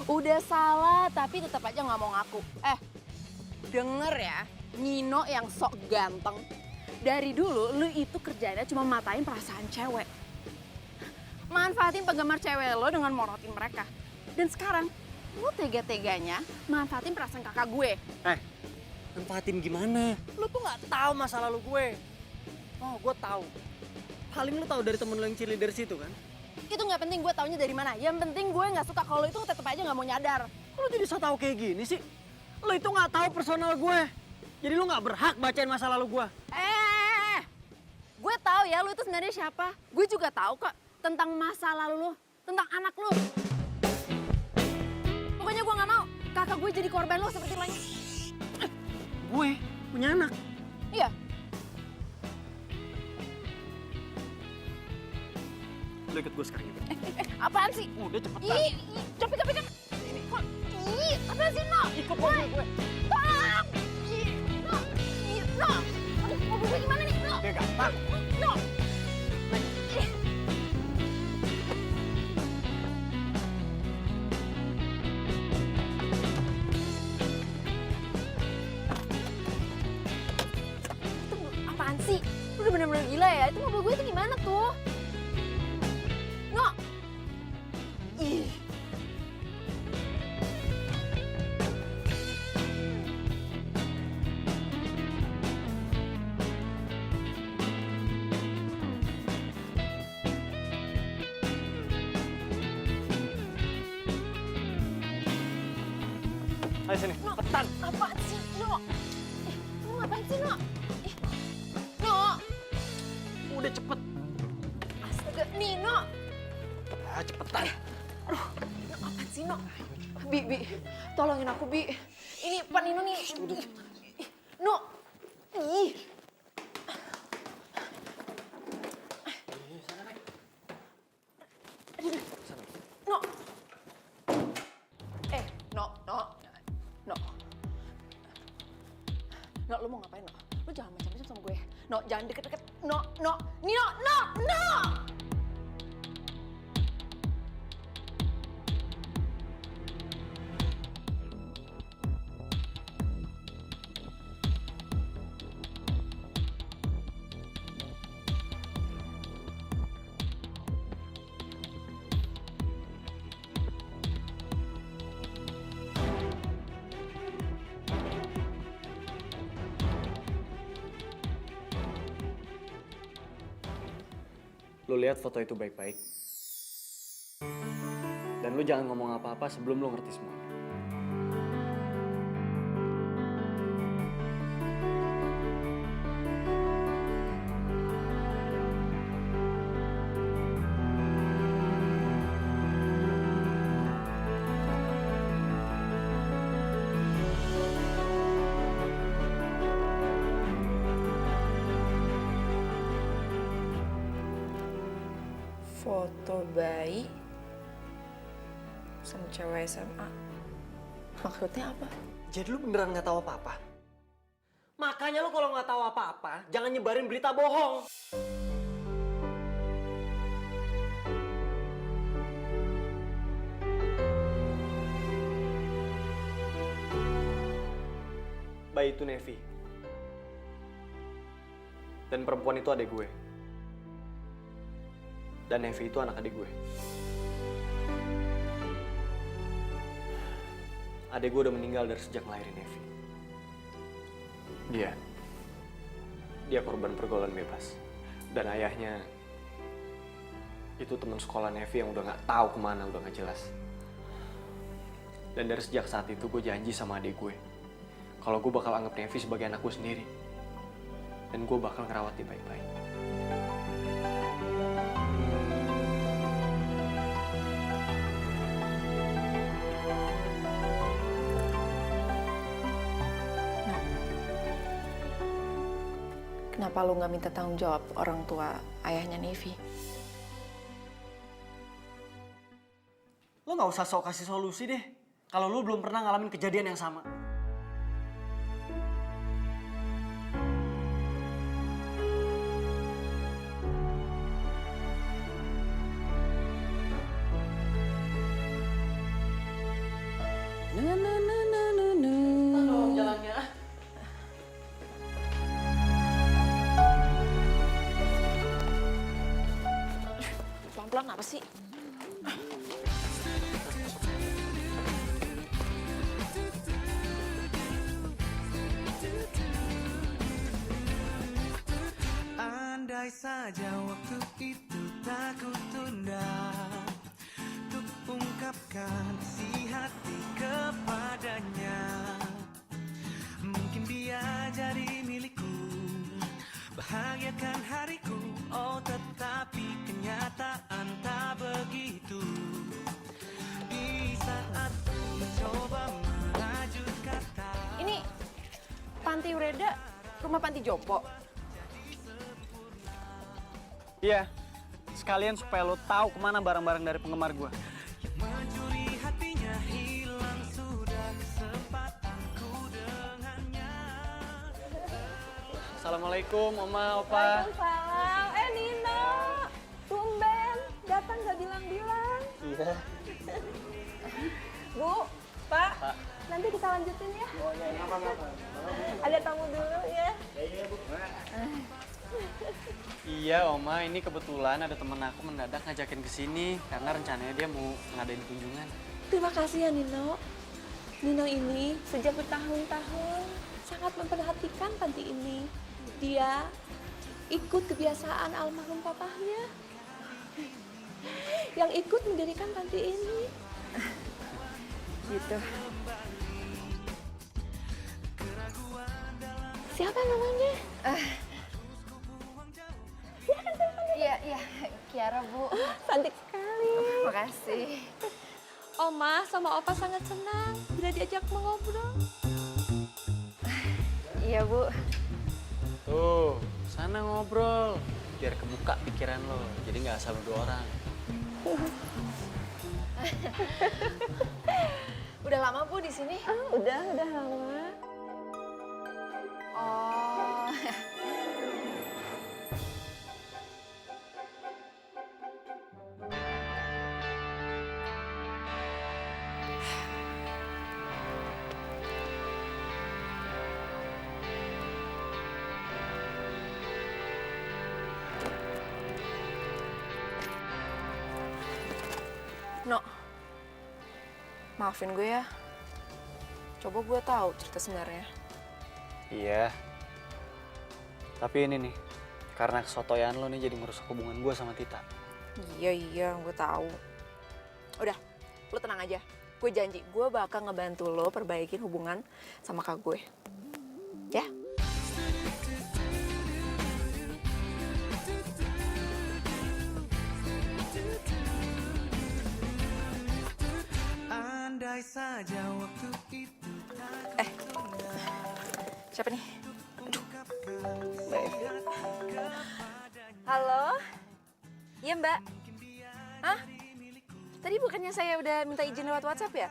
Udah salah tapi tetap aja nggak mau ngaku. Denger ya, Nino yang sok ganteng. Dari dulu lu itu kerjanya cuma matain perasaan cewek. Manfaatin penggemar cewek lo dengan morotin mereka. Dan sekarang lu tega-teganya manfaatin perasaan kakak gue. Manfaatin gimana? Lu tuh nggak tahu masa lalu gue. Oh, gue tahu. Paling lu tahu dari temen lu yang cheerleader situ kan? Itu nggak penting gue taunya dari mana. Yang penting gue nggak suka kalau itu tetap aja nggak mau nyadar. Lu jadi so tau kayak gini sih? Lu itu nggak tahu personal gue. Jadi lu nggak berhak bacain masa lalu gue. Gue tahu ya lu itu sebenarnya siapa. Gue juga tahu kok tentang masa lalu lu, tentang anak lu. Pokoknya gue nggak mau kakak gue jadi korban lu seperti lainnya. Gue punya anak. Iya. Lu ikut gue sekarang juga. Apaan sih? Udah cepetan. Tapi. Ini kok. Apaan sih, No? Ikut mobil gue. Tolong! No! Aduh, mobil gue gimana nih, No? Ya gampang. No! Itu apaan sih? Lu udah bener-bener gila ya? Itu mobil gue itu gimana tuh? No! Ih. Ayo sini, cepetan. Apaan sih, No? Lu ngapain sih, No? No! Udah cepet. Astaga, Nino! Cepetan. Aduh, No, apaan sih, No? Bi, tolongin aku, Bi. Ini Pak Nino nih. No! Ih! No! No, lu mau ngapain, No? Lu jangan macam-macam sama gue. No, jangan deket-deket. No! Nino, no! lu lihat foto itu baik-baik. Dan lu jangan ngomong apa-apa sebelum lu ngerti semuanya. Foto bayi sama cewek SMA. Maksudnya apa? Jadi lu beneran nggak tahu apa-apa? Makanya lu kalau nggak tahu apa-apa, jangan nyebarin berita bohong. Bayi itu Nevi. Dan perempuan itu adik gue. Dan Nevi itu anak adik gue. Adik gue udah meninggal dari sejak ngelahirin Nevi. Dia korban pergaulan bebas. Dan ayahnya itu teman sekolah Nevi yang udah nggak tahu kemana, udah nggak jelas. Dan dari sejak saat itu gue janji sama adik gue, kalau gue bakal anggap Nevi sebagai anak gue sendiri. Dan gue bakal ngerawat dia baik-baik. Kenapa lu nggak minta tanggung jawab orang tua ayahnya Nevi? Lo nggak usah sok kasih solusi deh. Kalau lo belum pernah ngalamin kejadian yang sama. Tolong jalannya. Pelan-pelan apa sih? Andai saja waktu itu tak kutunda untuk ungkapkan isi hati kepadanya. Mungkin dia jadi milikku, bahagiakan hariku. Oh tetapi kenyataan tak begitu. Di saat ku mencoba merajut kata. Ini Panti Ureda, rumah panti jompo. Iya, sekalian supaya lo tahu kemana barang-barang dari penggemar gue. Mencuri hatinya hilang sudah kesempatanku dengannya. Assalamualaikum, Oma, Opa. Waalaikumsalam. Nino, tumben datang gak bilang-bilang. Iya. Bu, Pak, nanti kita lanjutin ya. Oh ya, apa-apa. Ada tamu dulu ya. Iya, Bu. Iya, Oma, ini kebetulan ada temen aku mendadak ngajakin ke sini karena rencananya dia mau ngadain kunjungan. Terima kasih ya Nino. Nino ini sejak bertahun-tahun sangat memperhatikan panti ini. Dia ikut kebiasaan almarhum papahnya yang ikut mendirikan panti ini. Gitu. Siapa namanya? Iya, Kiara, Bu. Cantik sekali. Makasih. Oma sama Opa sangat senang bila diajak mengobrol. Iya, Bu. Tuh, sana ngobrol. Biar kebuka pikiran lo, jadi nggak asal dua orang. Udah lama, Bu, di sini? Udah lama. Oh. No, maafin gue ya. Coba gue tahu cerita sebenarnya. Iya. Tapi ini nih, Karena kesotoyan lo nih jadi merusak hubungan gue sama Tita. Iya, gue tahu. Udah, lo tenang aja. Gue janji, gue bakal ngebantu lo perbaikin hubungan sama kak gue. Ya? Andai saja waktu itu. Siapa nih? Aduh, Mbak Evi. Halo? Iya, Mbak. Hah? Tadi bukannya saya udah minta izin lewat WhatsApp ya?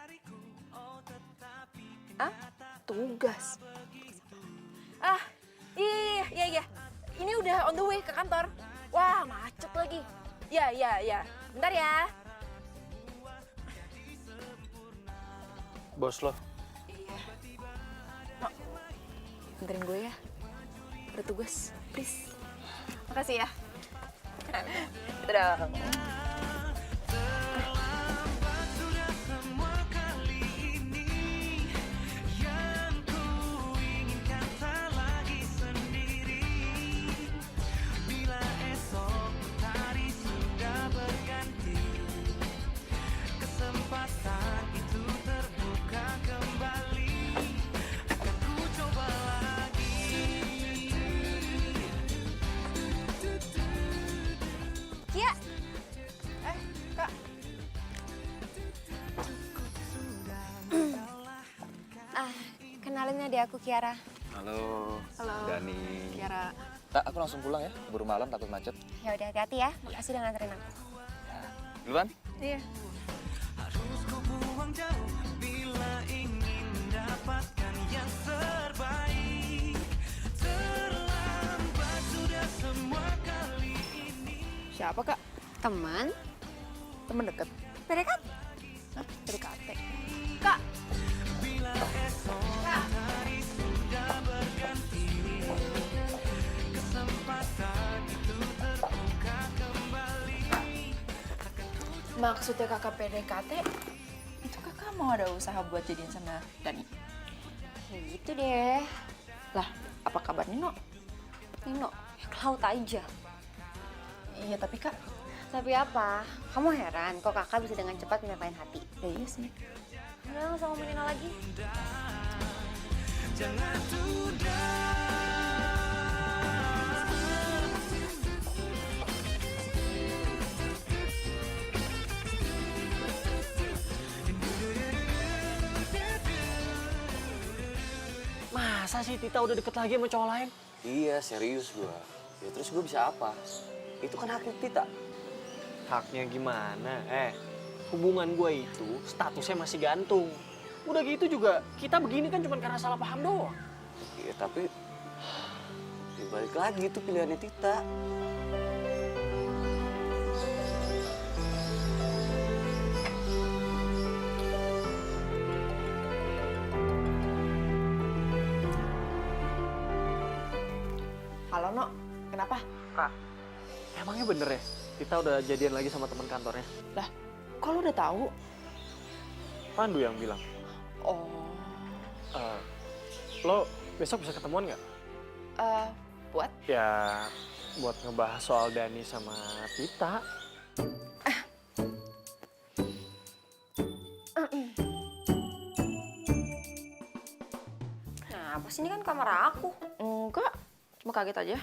Hah? Tugas. Iya. Ini udah on the way ke kantor. Wah, macet lagi. Ya. Bentar ya. Bos lo. Iya. Benterin gue ya. Ada tugas, please. Makasih ya. Dadah. Kia, Kak. kenalin adik aku Kiara. Halo. Halo. Dani. Kiara. Tak, aku langsung pulang ya. Buru malam takut macet. Ya udah hati-hati ya. Makasih udah nganterin aku. Duluan. Iya. Harus ku buang jauh bila ingin mendapatkan yang terbaik. Terlambat sudah semua kali ini. Siapa, Kak? Teman? Temen deket. PDKT? Hah? PDKT. Kak, Bila esok hari sudah berganti, kesempatan itu terbuka kembali. Maksudnya kakak PDKT, itu kakak mau ada usaha buat jadian sama Dani? ya gitu deh. Lah, apa kabar Nino? Nino, ya ke laut aja. Iya, tapi Kak, Tapi apa? Kamu heran kok kakak bisa dengan cepat menyertain hati. ya iya sih. Udah nggak usah ngomongin Nino lagi. Jangan tunda. Masa sih Tita udah deket lagi sama cowok lain? Iya, serius gue. Ya terus gue bisa apa? Itu kan hak Tita. Haknya gimana? Hubungan gue itu statusnya masih gantung. Udah gitu juga kita begini kan cuma karena salah paham doang. Iya, tapi ya balik lagi itu pilihannya Tita. Halo, No. Kenapa? Kak, emangnya bener ya? Tita udah jadian lagi sama teman kantornya. Lah, kok lo udah tahu? Pandu yang bilang. Oh, Lo besok bisa ketemuan nggak? buat? Ya, buat ngebahas soal Dani sama Tita. Nah, apa sih ini kan kamar aku? Enggak, cuma kaget aja.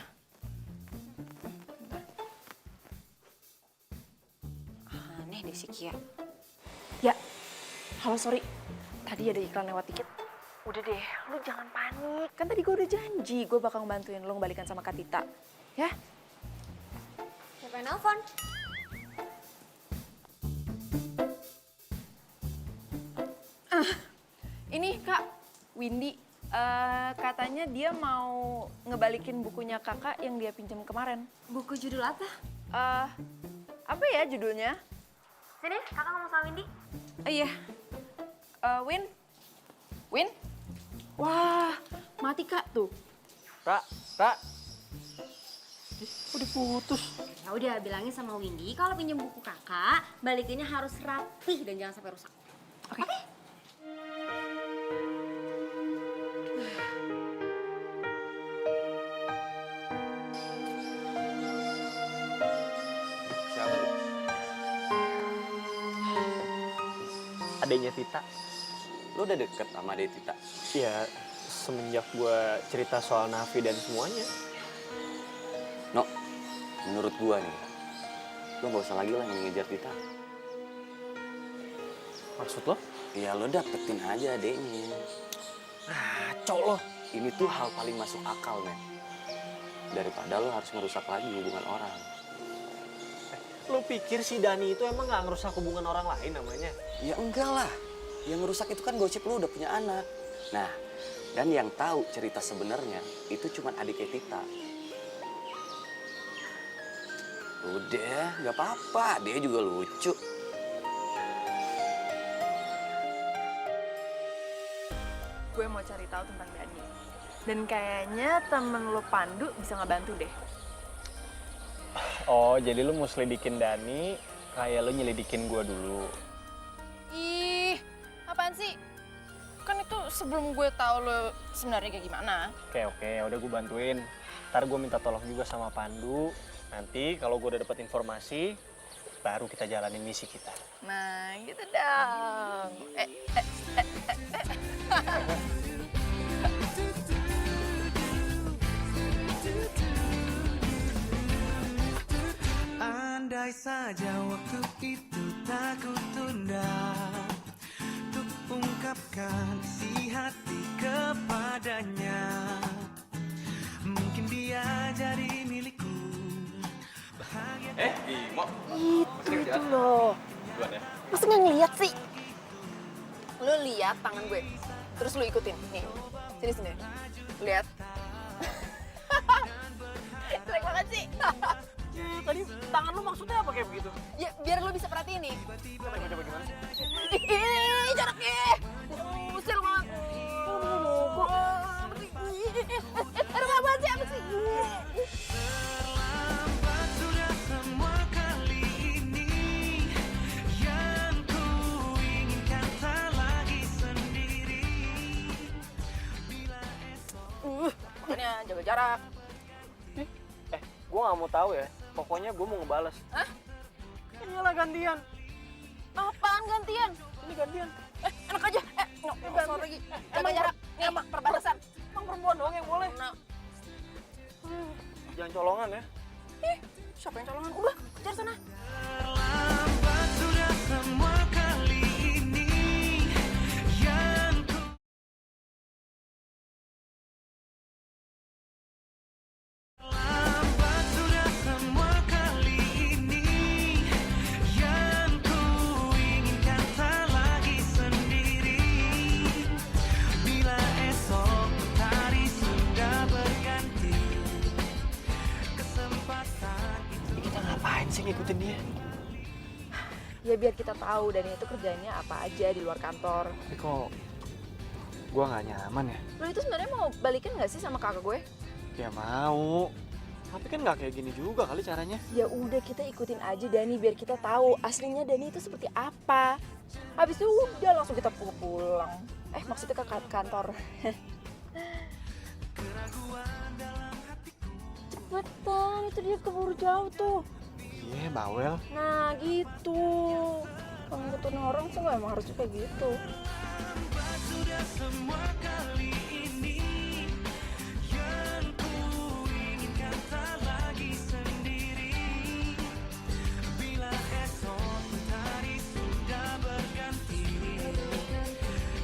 Aneh deh si Kia. Ya, halo sorry. Tadi ada iklan lewat dikit. Udah deh, lu jangan panik. Kan tadi gue udah janji gue bakal ngebantuin lo ngebalikan sama Kak Tita. Ya? Siapa yang nelfon? Ini Kak, Windy. Katanya dia mau ngebalikin bukunya kakak yang dia pinjam kemarin. Buku judul apa? Apa ya judulnya? Sini, kakak ngomong sama Windy. Iya. Win? Win? Wah, mati Kak tuh. Kak. Udah putus. Ya udah bilangin sama Windy kalau pinjam buku kakak, balikinnya harus rapih dan jangan sampai rusak. Oke. adiknya Tita. Lo udah deket sama adik Tita? Ya, semenjak gue cerita soal Nafi dan semuanya. No, menurut gua nih, lo gak usah lagi lah ngejar Tita. Maksud lo? Ya lo dapetin aja adeknya. Ngaco lo. Ini tuh hal paling masuk akal, men. Daripada lo harus ngerusak lagi hubungan orang. Lo pikir si Dani itu emang gak ngerusak hubungan orang lain namanya? Ya enggak lah. Yang ngerusak itu kan gosip lo udah punya anak. Nah, dan yang tahu cerita sebenarnya itu cuman adiknya Tita. Udah, gak apa-apa. Dia juga lucu. Gue mau cari tahu tentang Dani. Dan kayaknya temen lo Pandu bisa ngebantu deh. Oh, jadi lo mau selidikin Dani kayak lo nyelidikin gue dulu. Ih, apaan sih? Kan itu sebelum gue tahu lo sebenarnya kayak gimana. Oke, udah gue bantuin. Ntar gue minta tolong juga sama Pandu. Nanti kalau gue udah dapat informasi, baru kita jalanin misi kita. Nah, gitu dong. Andai saja waktu itu tak kutunda untuk ungkapkan isi hati kepadanya, mungkin dia jadi milikku. Bimo. Itu loh. Masa nggak ngeliat sih? Lo lihat tangan gue, terus lo ikutin. Nih, sini. Lihat. Jelek banget sih. Tadi tangan lo maksudnya apa kayak begitu? Ya, biar lo bisa perhatiin nih. Coba gimana sih? Ih, jaraknya. Usir banget. Apa sih? Terlambat sudah semua kali ini, yang ku inginkan tak lagi sendiri. Bila esok Makanya jaga jarak. Gue gak mau tahu ya. Pokoknya gue mau ngebales. Hah? Iyalah gantian. Apaan gantian? Ini gantian. Enak aja. Jangan lagi. Jaga jarak. Nih, perbatasan. Emang perempuan doang yang boleh. Nah, Jangan colongan ya. siapa yang colongan? Udah, kejar sana. terlambat sudah semua kali ini, yang ku terlambat sudah semua kali ini, yang ku inginkan tak lagi sendiri. Bila esok hari sudah berganti, kesempatan itu. Kita ngapain sih ngikutin dia? Ya biar kita tahu Dani itu kerjanya apa aja di luar kantor. Tapi kok gue gak nyaman ya? Lo itu sebenarnya mau balikan nggak sih sama kakak gue? Ya mau. Tapi kan gak kayak gini juga kali caranya. Ya udah kita ikutin aja Dani biar kita tahu aslinya Dani itu seperti apa. Habis itu udah langsung kita pulang. Maksudnya ke kantor. Cepetan, itu dia keburu jauh tuh. Iya, bawel. Nah gitu. Kalau ngikutin orang sih emang harus kayak gitu. Sudah semua kali ini, yang ku inginkan tak lagi sendiri. Bila esok hari sudah berganti,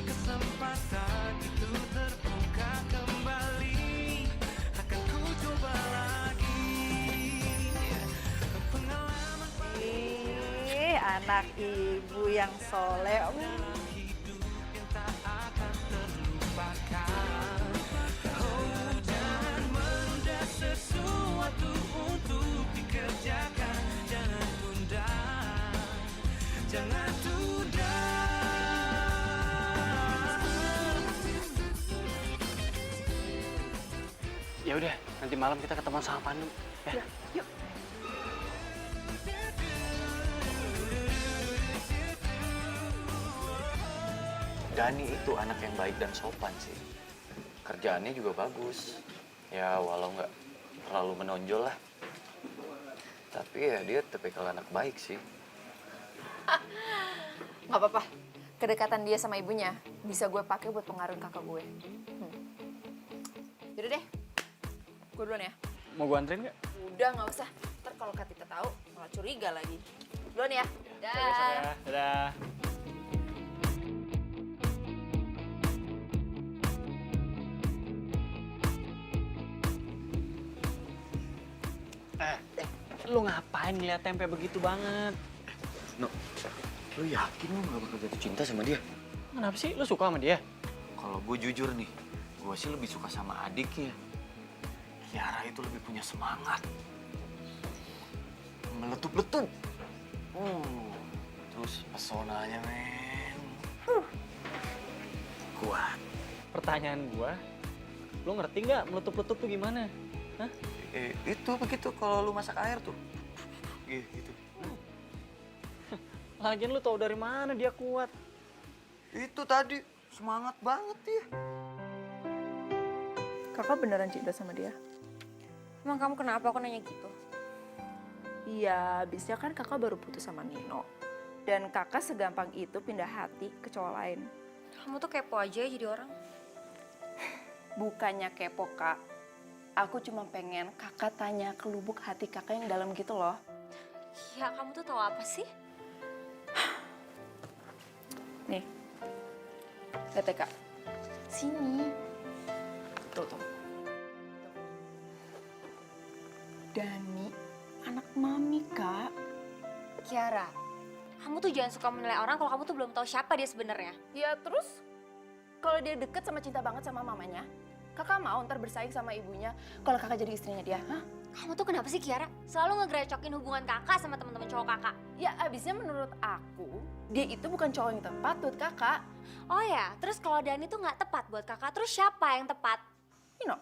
kesempatan itu terbuka kembali, akan ku coba lagi. Pengalaman Anak ibu yang soleh. sesuatu untuk dikerjakan, jangan tunda, jangan tunda. Ya udah, nanti malam kita ketemu sama Pandu. Ya. Yuk. Dani itu anak yang baik dan sopan sih. Kerjaannya juga bagus. Ya walau nggak terlalu menonjol lah. Tapi ya dia tipikal anak baik sih. Nggak apa-apa. kedekatan dia sama ibunya bisa gue pakai buat pengaruhin kakak gue. Yaudah deh, gue duluan ya. Mau gue anterin nggak? Udah, nggak usah. Ntar kalau Kak Tita tahu malah curiga lagi. Duluan ya. Besok ya. Dadah. Lu ngapain ngeliat tempe begitu banget? No, lu yakin lu gak bakal jatuh cinta sama dia? Kenapa sih? Lu suka sama dia? Kalau gue jujur nih, gue sih lebih suka sama adiknya. Kiara itu lebih punya semangat. Meletup-letup. Terus pesonanya, men. Kuat. Pertanyaan gua, lu ngerti nggak meletup-letup tuh gimana? Hah? Itu begitu kalau lu masak air tuh. Gitu. Lagian lu tahu dari mana dia kuat? Itu tadi semangat banget ya. Kakak beneran cinta sama dia? Emang kamu kenapa aku nanya gitu? Iya, abisnya kan kakak baru putus sama Nino. Dan kakak segampang itu pindah hati ke cowok lain. Kamu tuh kepo aja ya jadi orang. Bukannya kepo, Kak. Aku cuma pengen kakak tanya ke lubuk hati kakak yang dalam gitu loh. Ya kamu tuh tahu apa sih? Nih, lihat ya, Kak. Sini. Tuh. Dani, anak mami, Kak. Kiara, kamu tuh jangan suka menilai orang kalau kamu tuh belum tahu siapa dia sebenarnya. Ya terus, kalau dia deket sama cinta banget sama mamanya, kakak mau ntar bersaing sama ibunya kalau kakak jadi istrinya dia, hah? Kamu tuh kenapa sih Kiara? Selalu ngegerecokin hubungan kakak sama teman-teman cowok kakak. Ya abisnya menurut aku, dia itu bukan cowok yang tepat buat kakak. Oh ya, terus kalau Dani tuh nggak tepat buat kakak, terus siapa yang tepat? Nino.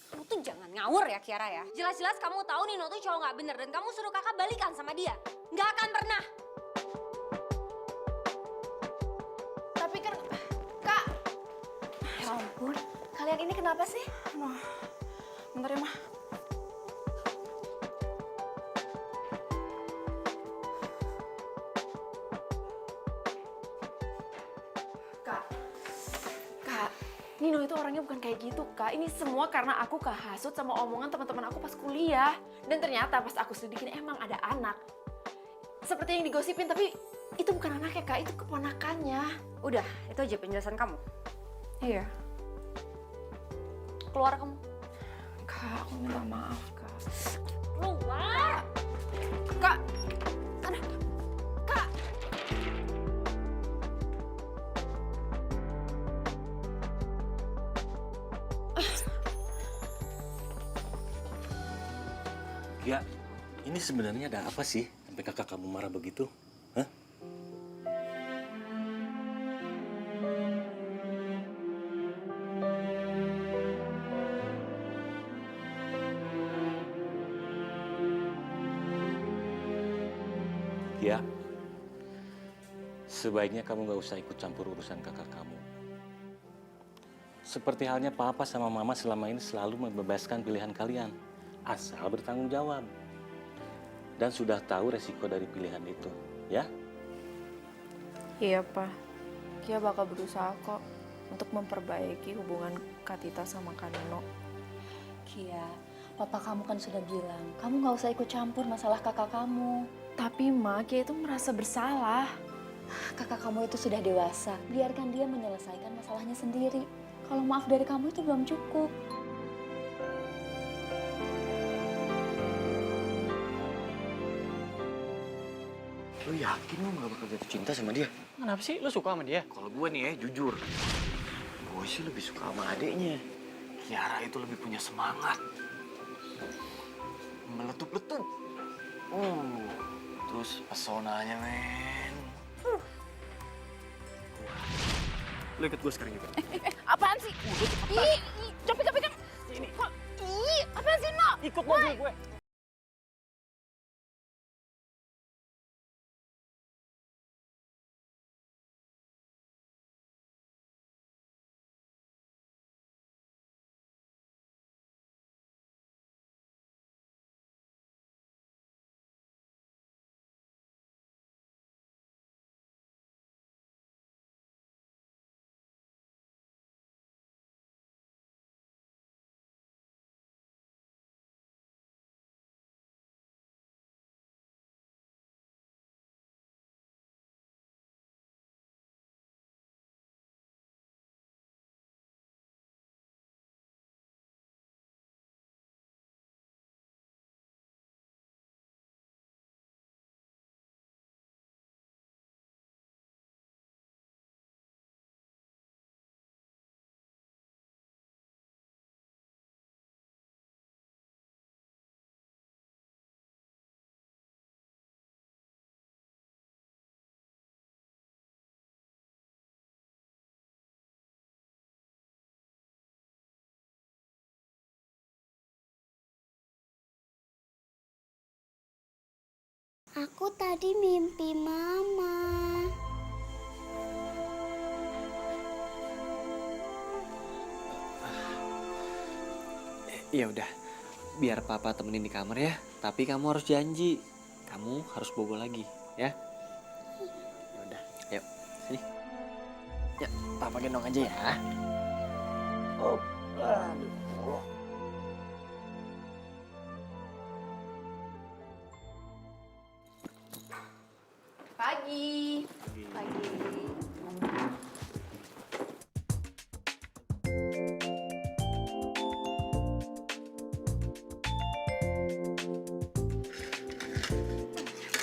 Kamu tuh jangan ngawur ya Kiara ya. Jelas-jelas kamu tahu Nino tuh cowok nggak bener dan kamu suruh kakak balikan sama dia. Nggak akan pernah. Tapi kan, Kak. Ya ampun, kalian ini kenapa sih? Aduh, bentar ya, Mah. Kak, Nino itu orangnya bukan kayak gitu, Kak. Ini semua karena aku kehasut sama omongan teman-teman aku pas kuliah. Dan ternyata pas aku selidikin emang ada anak. Seperti yang digosipin, tapi itu bukan anaknya, Kak. Itu keponakannya. Udah, itu aja penjelasan kamu. Iya. Keluar kamu. Kak, aku minta maaf, Kak. Keluar! Kak! Aduh. Kak! Ya, ini sebenarnya ada apa sih sampai kakak kamu marah begitu? Hah? Ya, sebaiknya kamu nggak usah ikut campur urusan kakak kamu. Seperti halnya papa sama mama selama ini selalu membebaskan pilihan kalian, asal bertanggung jawab. Dan sudah tahu resiko dari pilihan itu, ya? Iya, Pak. Kia bakal berusaha kok untuk memperbaiki hubungan Kak Tita sama Kak Nino. Kia, papa kamu kan sudah bilang, kamu nggak usah ikut campur masalah kakak kamu. Tapi Ma, Kia itu merasa bersalah. Kakak kamu itu sudah dewasa, biarkan dia menyelesaikan masalahnya sendiri. Kalau maaf dari kamu itu belum cukup. Lu yakin lu gak bakal jatuh cinta sama dia? Kenapa sih? Lu suka sama dia? Kalau gue nih ya, jujur. Gue sih lebih suka sama adiknya. Kiara itu lebih punya semangat. Meletup-letup. Terus pesonanya, men. Lu ikut gue sekarang juga. Apaan sih? Ih, capek-capek kan. Ini. Ih, apaan sih, No? Ikut mobil gue. Aku tadi mimpi Mama. Ya udah, biar papa temenin di kamar ya. Tapi kamu harus janji, kamu harus bobo lagi, ya. Ya udah, yuk sini. Ya, papa gendong aja ya. Oh, aduh. Pagi.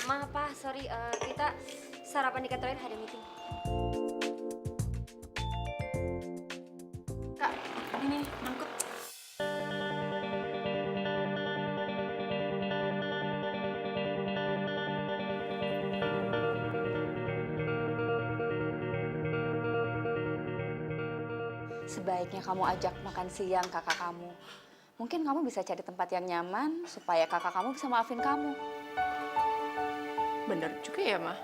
Maaf Pak, sorry, kita sarapan di kantor lain ada meeting. Kak, ini mangkuk. Sebaiknya kamu ajak makan siang kakak kamu. Mungkin kamu bisa cari tempat yang nyaman supaya kakak kamu bisa maafin kamu. Bener juga ya, Ma.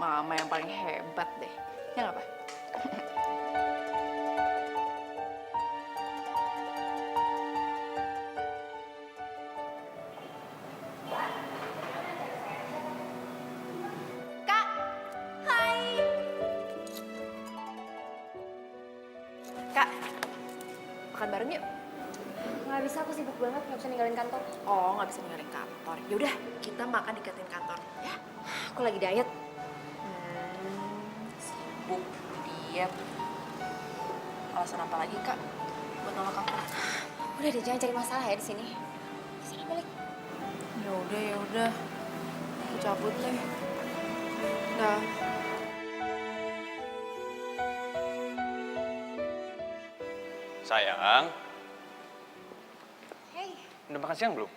Mama yang paling hebat deh. Ya nggak, Pak? Kak! Hai! Kak, makan bareng yuk. Nggak bisa, aku sibuk banget, nggak bisa ninggalin kantor. Oh, nggak bisa ninggalin kantor. Yaudah, kita makan di kantin kantor, ya? Aku lagi diet. Sibuk, diet. Alasan apa lagi, Kak? Buat nolak aku? Udah deh, jangan cari masalah ya di sini. Sana balik. Ya udah. Aku cabut deh. Dah. Sayang, Hey, udah makan siang belum?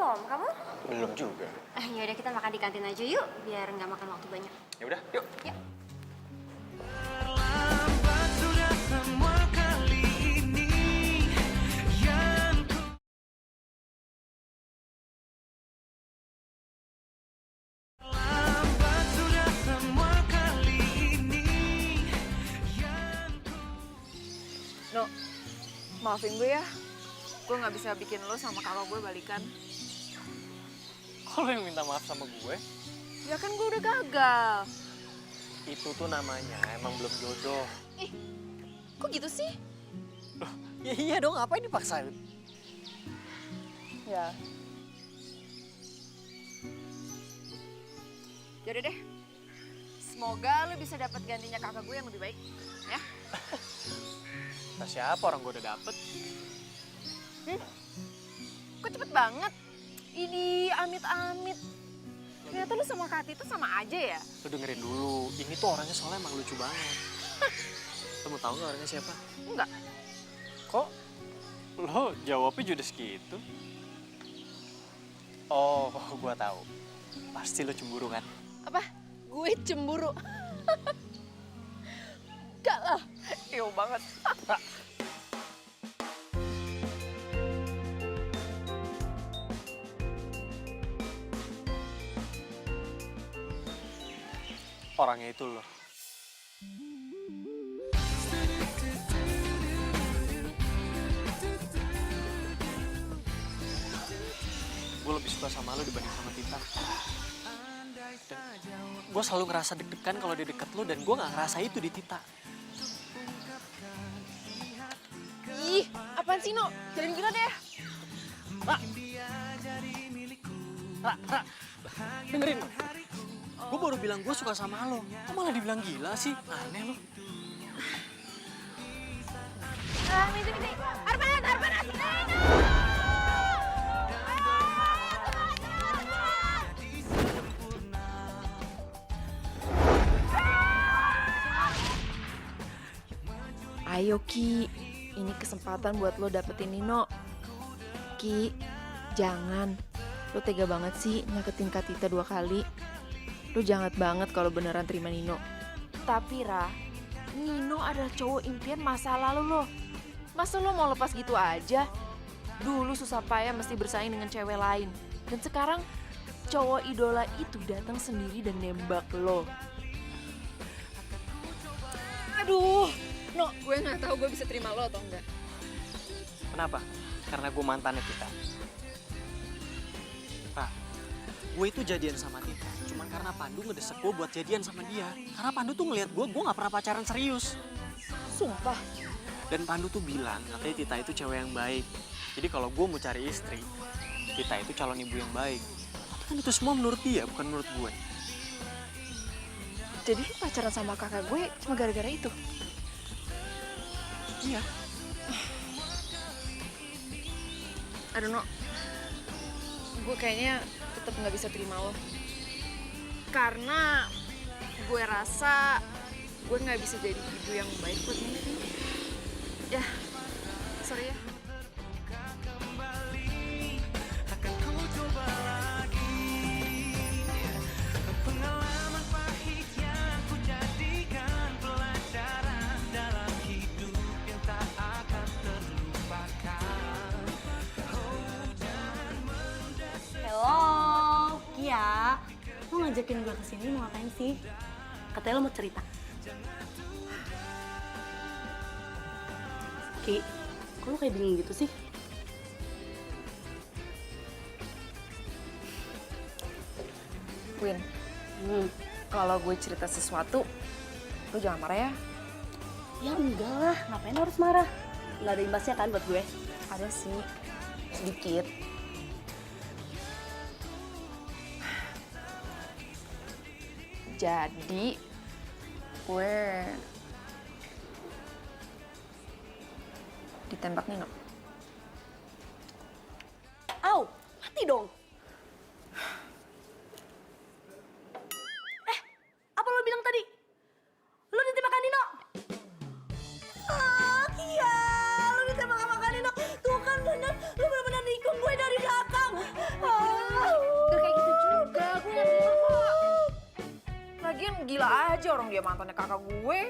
belum, kamu? Belum juga. Ya udah kita makan di kantin aja yuk, biar nggak makan waktu banyak. Ya udah, yuk. Yuk. Terlambat sudah semua kali ini yang ku terlambat sudah semua kali ini yang ku No, maafin gue ya. Gue nggak bisa bikin lo sama kakak gue balikan. Kok lo yang minta maaf sama gue? Ya kan gue udah gagal. Itu tuh namanya emang belum jodoh. Ih, kok gitu sih? Ya iya dong, ngapain dipaksain? Ya. Yaudah deh. Semoga lo bisa dapat gantinya kakak gue yang lebih baik, ya? Nah, siapa orang gue udah dapet? Kok cepet banget? Ini amit-amit. Ternyata lu sama Kati itu sama aja ya? Lo dengerin dulu, ini tuh orangnya soalnya emang lucu banget. Lo mau tahu nggak orangnya siapa? Enggak. Kok lo jawabnya judes gitu? Oh, gua tahu. Pasti lo cemburu kan? Apa? Gue cemburu. Enggak lah. Ew banget. Orangnya itu lo. Gue lebih suka sama lo dibanding sama Tita. Gue selalu ngerasa deg-degan kalau di deket lo dan gue nggak ngerasa itu di Tita. Ih, apaan sih, No? Jalan gila deh. Ra, dengerin lo. Gue baru bilang gue suka sama lo. Kok malah dibilang gila sih? Aneh lo. Misi. Arman, asli. Ayo Ki, ini kesempatan buat lo dapetin Nino. Ki, jangan. Lo tega banget sih nyakitin Kak Tita 2 kali. Lo jangan banget kalau beneran terima Nino. Tapi Ra, Nino adalah cowok impian masa lalu lo. Masa lo mau lepas gitu aja? Dulu susah payah mesti bersaing dengan cewek lain. Dan sekarang cowok idola itu datang sendiri dan nembak lo. Aduh, no, gue nggak tahu gue bisa terima lo atau enggak. Kenapa? Karena gue mantannya Tita. Pak, gue itu jadian sama Tita cuman karena Pandu ngedesek gue buat jadian sama dia. Karena Pandu tuh ngeliat gue nggak pernah pacaran serius. Sumpah. Dan Pandu tuh bilang katanya Tita itu cewek yang baik. Jadi kalau gue mau cari istri, Tita itu calon ibu yang baik. Tapi kan itu semua menurut dia, bukan menurut gue. Jadi lo pacaran sama kakak gue cuma gara-gara itu? Iya. I don't know. Gue kayaknya tetap nggak bisa terima lo. Karena gue rasa gue nggak bisa jadi ibu yang baik buat Mimpi. Ya, sorry ya. Akan ku coba lagi. Pengalaman pahit yang ku jadikan pelajaran dalam hidup yang tak akan terlupakan. Hello, Kia. Lo ngajakin gue kesini mau ngapain sih? Katanya lo mau cerita. Ki, kok lo kayak bingung gitu sih? Queen, kalau gue cerita sesuatu, lo jangan marah ya. Ya enggak lah, ngapain harus marah? Nggak ada imbasnya kan buat gue? Ada sih, sedikit. Jadi, gue ditembak Nino. Au, mati dong. Apa lo bilang tadi? Lo ditembak Nino? Ah, Kia, lo ditembak sama Nino. Tuh kan bener, lo bener-bener nikung gue dari belakang. Gak kayak gitu juga, gue gak terima kok. Lagian gila aja orang dia mantannya kakak gue.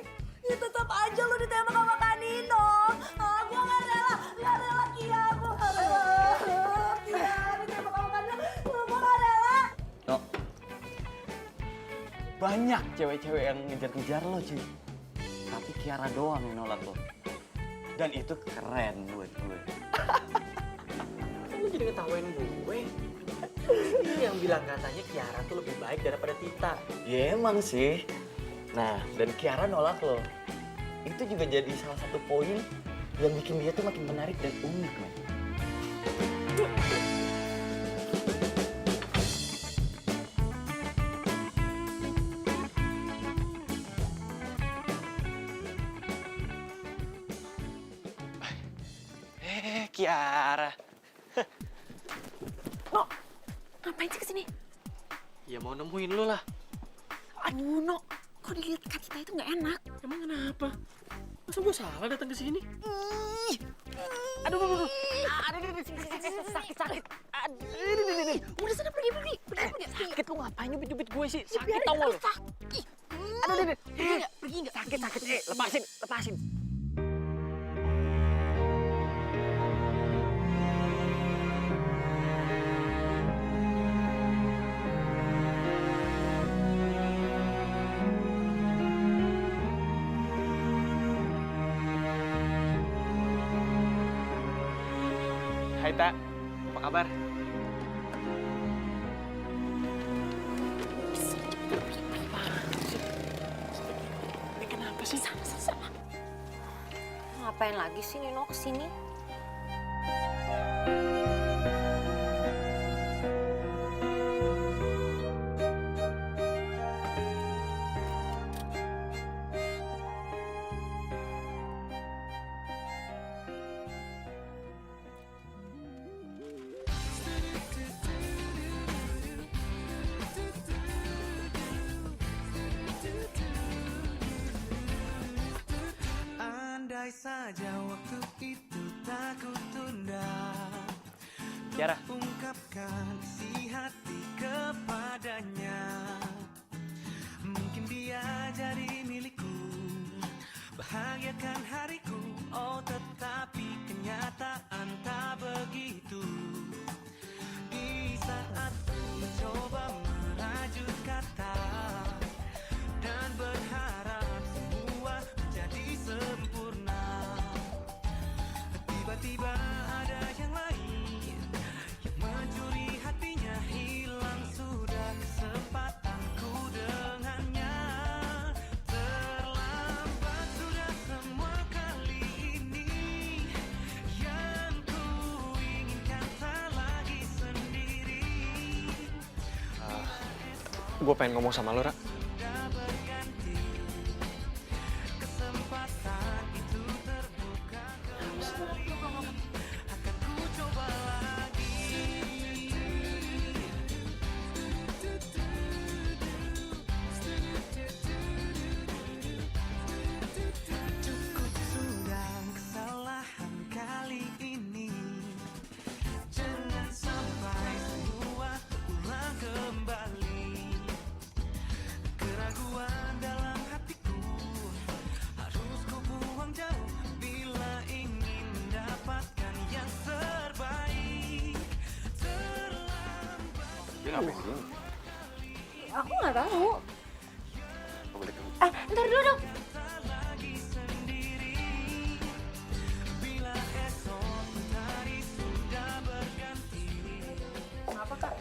Ya tetap aja lo ditembak sama Nino. Gue gak rela Kia, gue gak rela. Kia, ditembak sama Nino, gue gak rela. No. Banyak cewek-cewek yang ngejar-ngejar lo, cuy. Tapi Kiara doang yang nolak lo. Dan itu keren buat gue. Lu jadi ngetawain gue. Ini yang bilang katanya Kiara tuh lebih baik daripada Tita. Ya emang sih. Nah, dan Kiara nolak lo. Itu juga jadi salah satu poin yang bikin dia tuh makin menarik dan unik, man. Kiara. No, ngapain sih kesini? Ya mau nemuin lo lah. Aduh, No, kok dilihat Kak Tita itu nggak enak? Emang kenapa? Masa gue salah datang ke sini? Aduh. Sakit. Aduh. Udah sana pergi. Sakit lu ngapain nyubit-nyubit gue sih? Sakit tau gak lo? Sakit. Aduh. Pergi nggak? Sakit. Lepasin. Hai Tak, apa kabar? Ini kenapa sih? Sama. Ngapain lagi sih Nino kesini? Andai saja waktu itu tak kutunda, Kiara. ungkapkan isi hati kepadanya. Mungkin dia jadi milikku, bahagiakan hariku. Oh tetapi kenyataan tak begitu. Di saat ku coba Gue pengen ngomong sama lo, Ra. Cukup sudah kesalahan kali ini. Jangan sampai semua terulang kembali. Keraguan dalam hatiku harus ku buang jauh bila ingin mendapatkan yang terbaik. Terlambat. Dia ngapain sih? Aku nggak tahu. Gak boleh tunggu. Ntar dulu dong. Kenapa Kak?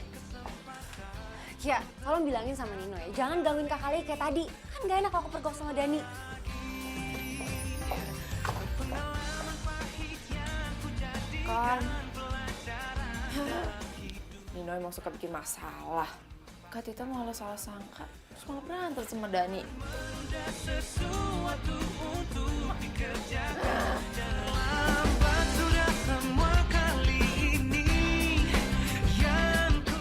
Kia, tolong bilangin sama Nino ya, jangan gangguin kakak lagi kayak tadi. Kan gak enak kalau aku pergok sama Dani. Kan. Nino emang suka bikin masalah. Kak Tita malah salah sangka, terus malah berantem sama Dani. Sesuatu untuk dikerjakan. Terlambat sudah semua kali ini. Yang ku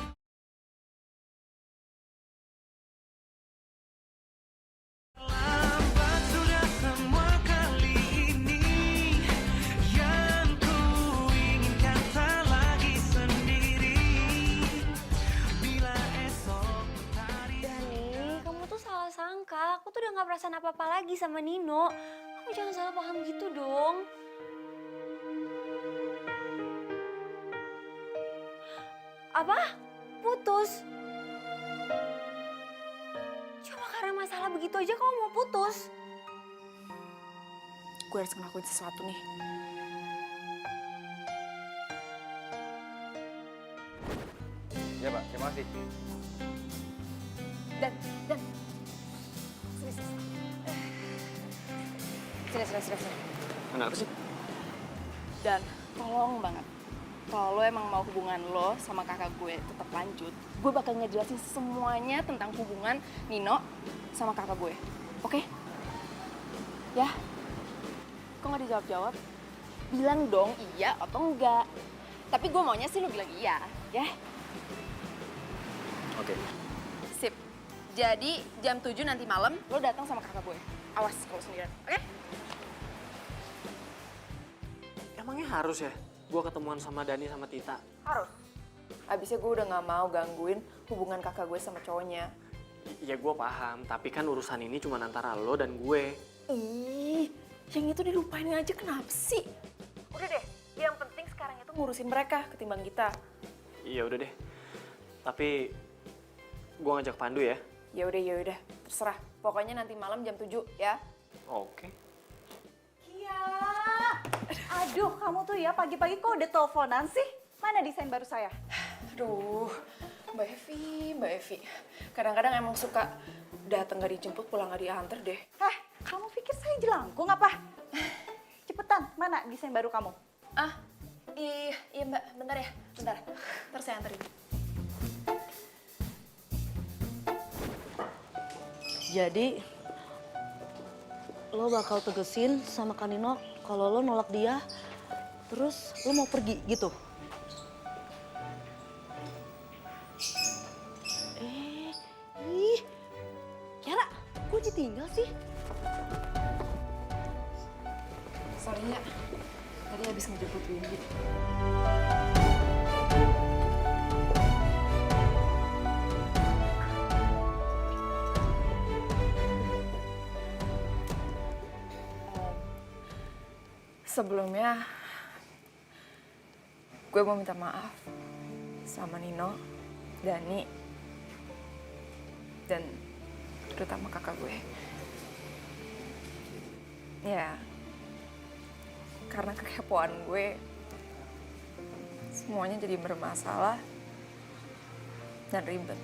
terlambat sudah semua kali ini. Yang ku inginkan tak lagi sendiri. Bila esok Dani, kamu tuh salah sangka. Aku tuh udah gak perasaan apa-apa lagi sama Nino. Kamu jangan salah paham gitu dong. Apa? Putus? Cuma karena masalah begitu aja kamu mau putus? Gue harus ngelakuin sesuatu nih. Ya, Pak. Terima kasih. Dan. Sini. Kenapa sih? Dan tolong banget, kalau lo emang mau hubungan lo sama kakak gue tetap lanjut, gue bakal ngejelasin semuanya tentang hubungan Nino sama kakak gue. Oke? Ya? Kok nggak dijawab-jawab? Bilang dong iya atau enggak. Tapi gue maunya sih lo bilang iya, ya? Oke. Sip. Jadi jam 7 nanti malam lo datang sama kakak gue. Awas kalau sendirian, oke? Emangnya harus ya gue ketemuan sama Dani sama Tita? Harus. Abisnya gue udah gak mau gangguin hubungan kakak gue sama cowoknya. Ya gue paham, tapi kan urusan ini cuma antara lo dan gue. Ih, yang itu dilupain aja kenapa sih? Udah deh, yang penting sekarang itu ngurusin mereka ketimbang kita. Iya udah deh. Tapi gue ngajak Pandu ya. Ya udah, terserah. Pokoknya nanti malam jam 7 ya. Oke. Iya. Aduh, kamu tuh ya pagi-pagi kok udah teleponan sih? Mana desain baru saya? Aduh, Mbak Evi. Kadang-kadang emang suka datang gak dijemput, pulang gak diantar deh. Kamu pikir saya jelangkung apa? Cepetan, mana desain baru kamu? Iya Mbak, bentar ya. Ntar saya anterin. Jadi lo bakal tegesin sama Kanino kalau lo nolak dia, terus lo mau pergi gitu? Kiara, kok ditinggal sih? Sorry ya, tadi habis ngejemput Windy. Sebelumnya, gue mau minta maaf sama Nino, Dani, dan terutama kakak gue. Ya, karena kekepoan gue, semuanya jadi bermasalah dan ribet.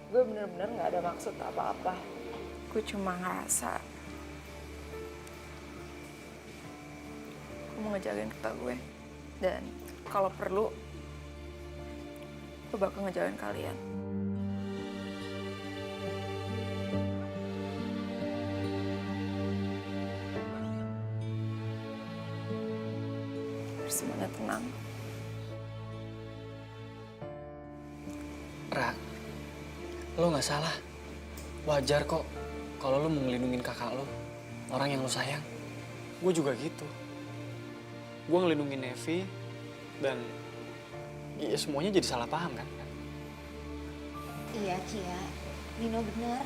Gue bener-bener gak ada maksud apa-apa. Gue cuma ngerasa mau ngejagain kakak gue. Dan kalau perlu, gue bakal ngejagain kalian. Biar semuanya tenang. Ra, lo nggak salah. Wajar kok kalau lo mau ngelindungin kakak lo, orang yang lo sayang. Gue juga gitu. Gue ngelindungin Nevi dan ya semuanya jadi salah paham kan? Iya, Kia. Nino bener.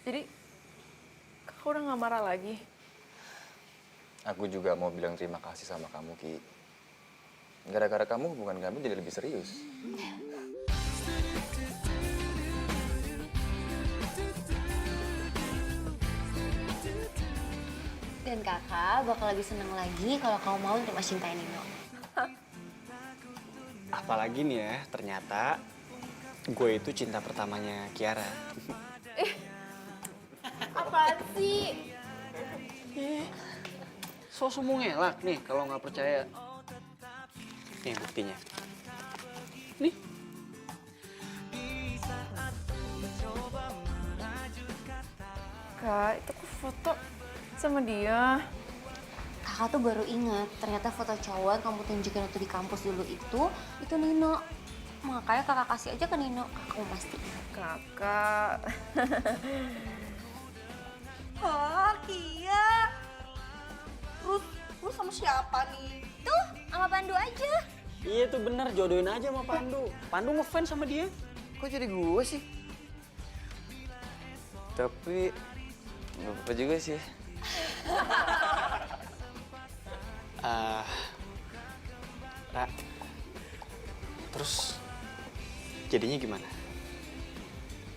Jadi, kakak udah gak marah lagi? Aku juga mau bilang terima kasih sama kamu, Ki. Gara-gara kamu hubungan kami jadi lebih serius. Dan kakak bakal lebih seneng lagi kalau kamu mau terima cinta Nino. Apalagi nih ya, ternyata gue itu cinta pertamanya Kiara. Apaan sih? So-so mau ngelak nih kalau nggak percaya. Nih buktinya. Nih. Kak, itu aku foto sama dia. Kakak tuh baru ingat, ternyata foto cowok yang kamu tunjukin waktu di kampus dulu itu Nino. Makanya kakak kasih aja ke Nino, kakak mau pastiin. Kakak. Oh, Kia. Lu sama siapa nih? Tuh, sama Pandu aja. Iya tuh bener, jodohin aja sama Pandu. Pandu ngefans sama dia. Kok jadi gue sih? Tapi nggak apa-apa juga sih. Ra, terus jadinya gimana?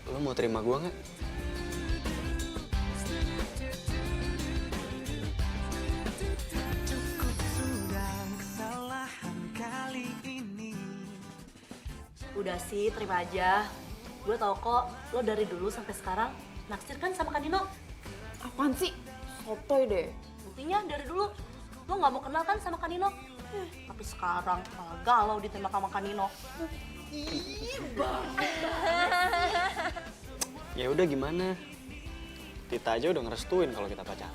Lo mau terima gua nggak? Udah sih, terima aja. Gue tau kok, lo dari dulu sampai sekarang naksir kan sama Kak Nino? Apaan sih? Sotoy deh. Buktinya dari dulu, lo gak mau kenal kan sama Kak Nino? Tapi sekarang malah galau ditembak sama Kak Nino. Ya udah gimana? Tita aja udah ngerestuin kalau kita pacaran.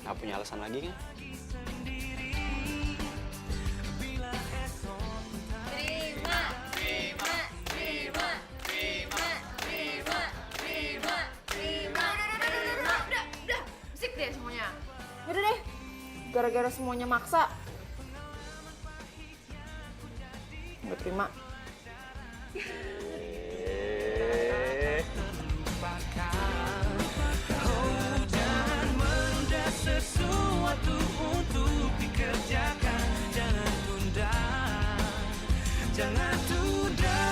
Nggak punya alasan lagi kan? Sip deh semuanya. Yaudah deh, gara-gara semuanya maksa. Gue terima. Jangan menunda sesuatu untuk dikerjakan. Jangan tunda, jangan tunda.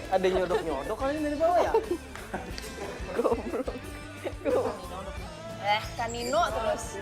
Ada nyodok-nyodok kali dari bawah ya? Goblok. Kan Nino terus.